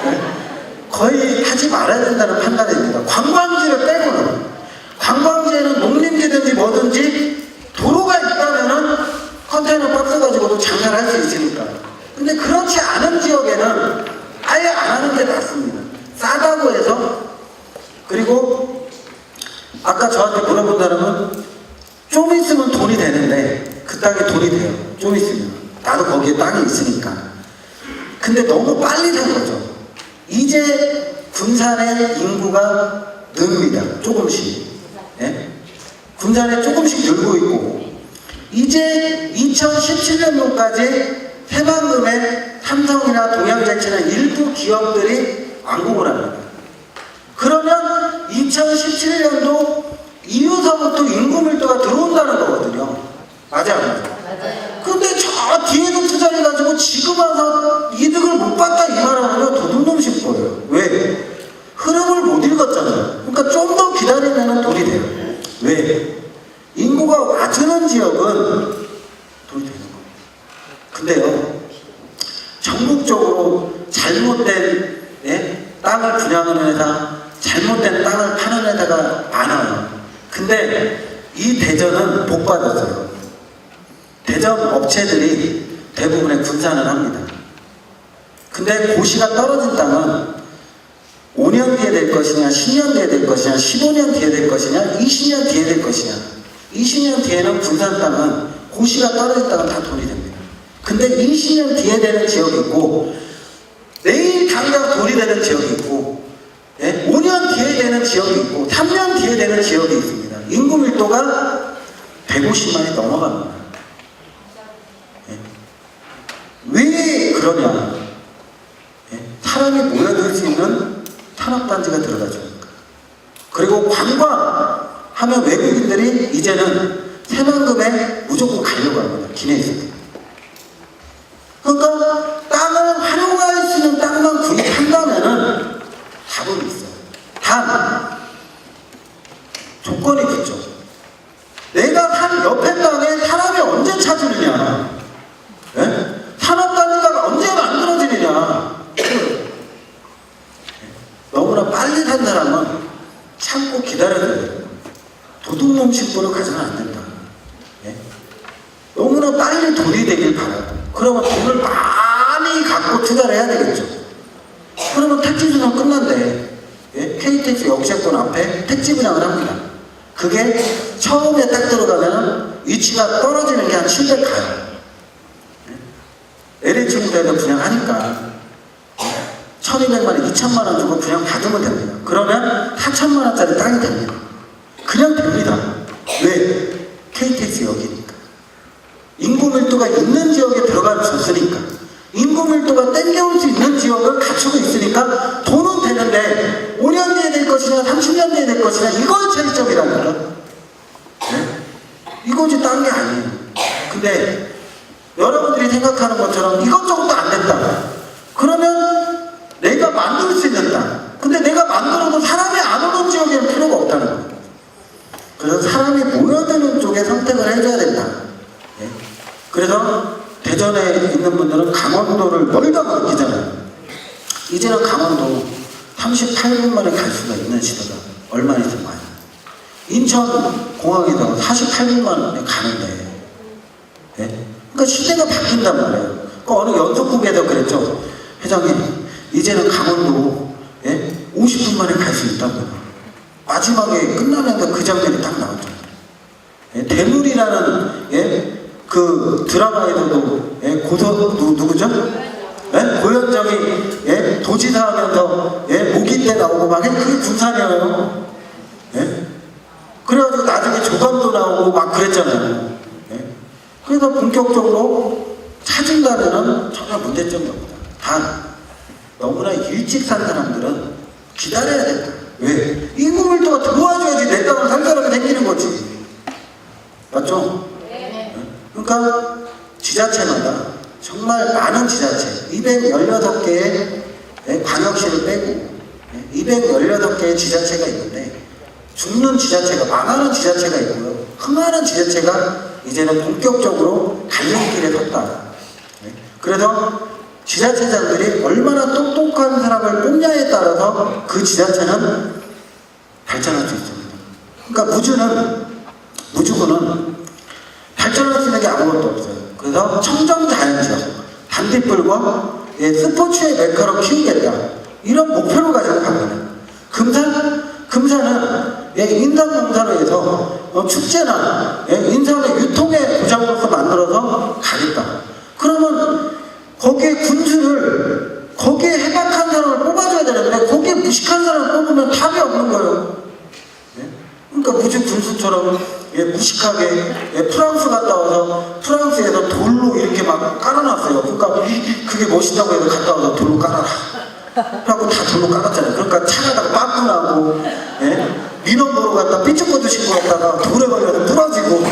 예? 거의 하지 말아야 된다는 판단입니다. 관광지를 빼고는. 관광지에는 농림지든지 뭐든지 도로가 있다면은 컨테이너 박스 가지고도 장사를 할 수 있으니까. 근데 그렇지 않은 지역에는 아예 안 하는 게 낫습니다. 싸다고 해서. 그리고 아까 저한테 물어본 사람은 좀 있으면 돈이 되는데 그 땅에 돈이 돼요. 좀 있으면. 나도 거기에 땅이 있으니까. 근데 너무 빨리 된 거죠. 이제 군산의 인구가 늡니다. 조금씩. 예? 군산에 조금씩 늘고 있고, 이제 2017년도까지 새만금에 삼성이나 동양제체나 일부 기업들이 완공을 합니다. 그러면 2017년도 이후서부터 인구 밀도가 들어온다는 거거든요. 맞아요? 맞아요. 근데 저 뒤에도 투자를 해가지고 지금 와서 이득을 못 봤다 이 말하면 도둑놈 싶어요. 왜? 흐름을 못 읽었잖아요. 그러니까 좀 더 기다리면 돈이 돼요. 왜? 인구가 와주는 지역은 돈이 되는 거예요. 근데요, 전국적으로 잘못된 땅을 분양하는 회사, 잘못된 땅을 파는 회사가 많아요. 근데 이 대전은 복 받았어요. 대전 업체들이 대부분의 군산을 합니다. 근데 고시가 떨어진 땅은 5년 뒤에 될 것이냐, 10년 뒤에 될 것이냐, 15년 뒤에 될 것이냐, 20년 뒤에 될 것이냐. 20년 뒤에는 군산 땅은 고시가 떨어진 땅은 다 돈이 됩니다. 근데 20년 뒤에 되는 지역이 있고, 내일 당장 돈이 되는 지역이 있고, 5년 뒤에 되는 지역이 있고, 3년 뒤에 되는 지역이 있습니다. 인구 밀도가 150만이 넘어갑니다. 왜 그러냐? 사람이 모여들 수 있는 산업단지가 들어가주니까. 그리고 관광하면 외국인들이 이제는 새만금에 무조건 가려고 합니다. 기내에서. 그러니까 땅을 활용할 수 있는 땅만 구입한다면은 답은 있어요. 단 조건이 있죠. 내가 산 옆에 땅에 사람이 언제 찾으느냐? 예? 산업단지가 언제 만들어지느냐? 너무나 빨리 산 사람은 참고 기다려야 돼요. 도둑놈 심보를 가져는 안 된다. 예? 너무나 빨리 돈이 되길 바라고. 그러면 돈을 많이 갖고 투자를 해야 되겠죠. 그러면 택지 분양 끝난대. 예? KTX 역세권 앞에 택지 분양을 합니다. 그게 처음에 딱 들어가면 위치가 떨어지는 게 한 700 가요. LH 무대에서 분양하니까 1200만 원, 2000만 원 주고 분양 받으면 됩니다. 그러면 4천만 원짜리 땅이 됩니다. 그냥 됩니다. 왜? KTX 역이니까. 인구 밀도가 있는 지역에 들어가줬으니까. 인구 밀도가 땡겨올 수 있는 지역을 갖추고 있으니까 돈은 되는데 5년 뒤에 될 것이냐 30년 뒤에 될 것이냐 이걸 차이점이라니까. 네? 이거지 딴 게 아니에요. 근데 여러분들이 생각하는 것처럼 이것저것도 안 된다. 그러면 내가 만들 수 있는 땅. 근데 내가 만들어도 사람이 안 오는 지역에는 필요가 없다는 거예요. 그래서 사람이 모여드는 쪽에 선택을 해줘야 된다. 네? 그래서 대전에 있는 분들은 강원도를 멀다고 느끼잖아요. 이제는 강원도 38분 만에 갈 수가 있는 시대가 얼마나 있으면 많이. 인천 공항에서 48분 만에 가는데. 네? 그러니까 시대가 바뀐단 말이에요. 그 어느 연속국에서 그랬죠. 회장님, 이제는 강원도 50분 만에 갈 수 있다고요. 마지막에 끝나면서 그 장면이 딱 나왔죠. 대물이라는 그 드라마에서도 누구죠? 고현정이 도지사 하면서 모기 때 나오고 막 그게 군산이에요. 그래가지고 나중에 조감도 나오고 막 그랬잖아요. 그래서 본격적으로 찾은다면은 전혀 문제점이 없다. 단 너무나 일찍 산 사람들은 기다려야 된다. 왜? 임금을도가 들어와줘야지 내 땅을 살 사람이 생기는 거지. 맞죠? 그러니까 지자체마다 정말 많은 지자체 216개의 광역시를 빼고 216개의 지자체가 있는데 죽는 지자체가 망하는 지자체가 있고요. 흥하는 지자체가 이제는 본격적으로 갈림길에 섰다. 그래서 지자체장들이 얼마나 똑똑한 사람을 뽑냐에 따라서 그 지자체는 발전할 수 있습니다. 그러니까 무주군은 발전할 수 있는 게 아무것도 없어요. 그래서 청정자연지역, 단디불과 스포츠의 메카로 키우겠다. 이런 목표를 가지고 갑니다. 금산은 인삼농사로 해서 축제나 인삼의 유통의 구장으로서 만들어서 가겠다. 그러면 거기에 군수를 거기에 해박한 사람을 뽑아줘야 되는데 거기에 무식한 사람을 뽑으면 답이 없는 거예요. 그러니까 무지 군수처럼 무식하게 프랑스 갔다 와서 프랑스에서 돌로 이렇게 막 깔아놨어요. 그러니까 그게 멋있다고 해서 갔다 와서 돌로 깔아라. 그래갖고 다 돌로 깔았잖아요. 그러니까 차가다가 빠꾸 나고 민원 보러 갔다 삐쩍거도 신고 갔다가 돌에 걸려서 부러지고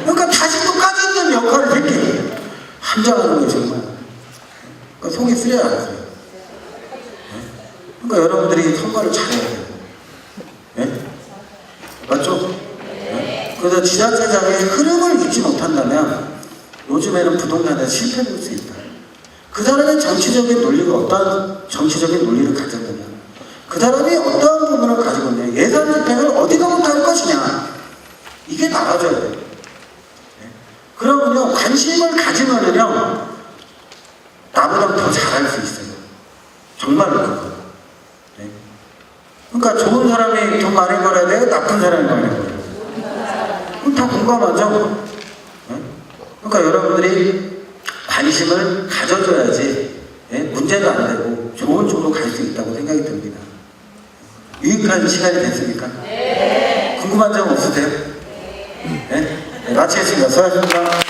그러니까 다시 또 까짓는 역할을 했기 한장하는 거예요 정말. 그러니까 속이 쓰려야 안 쓰려요. 그러니까 여러분들이 선거를 잘해야 돼요. 맞죠? 그래서 지자체장의 흐름을 잊지 못한다면 요즘에는 부동산에 실패할 수 있다. 그 사람의 정치적인 논리가 어떠한 정치적인 논리를 가졌느냐, 그 사람이 어떠한 부분을 가지고 있느냐, 예산 집행을 어디가 못할 것이냐, 이게 나와줘야 돼요. 그러면요 관심을 가지면은요 나보다 더 잘할 수 있어요. 정말로 그거. 그러니까 좋은 사람이 돈 많이 벌어야 돼요? 나쁜 사람이 많이 벌어야 돼요? 그건 다 공감하죠? 그러니까 여러분들이 관심을 가져줘야지 문제가 안 되고 좋은 쪽으로 갈 수 있다고 생각이 듭니다. 유익한 시간이 됐습니까? 네. 궁금한 점 없으세요? 네? 마치겠습니다. 수고하셨습니다.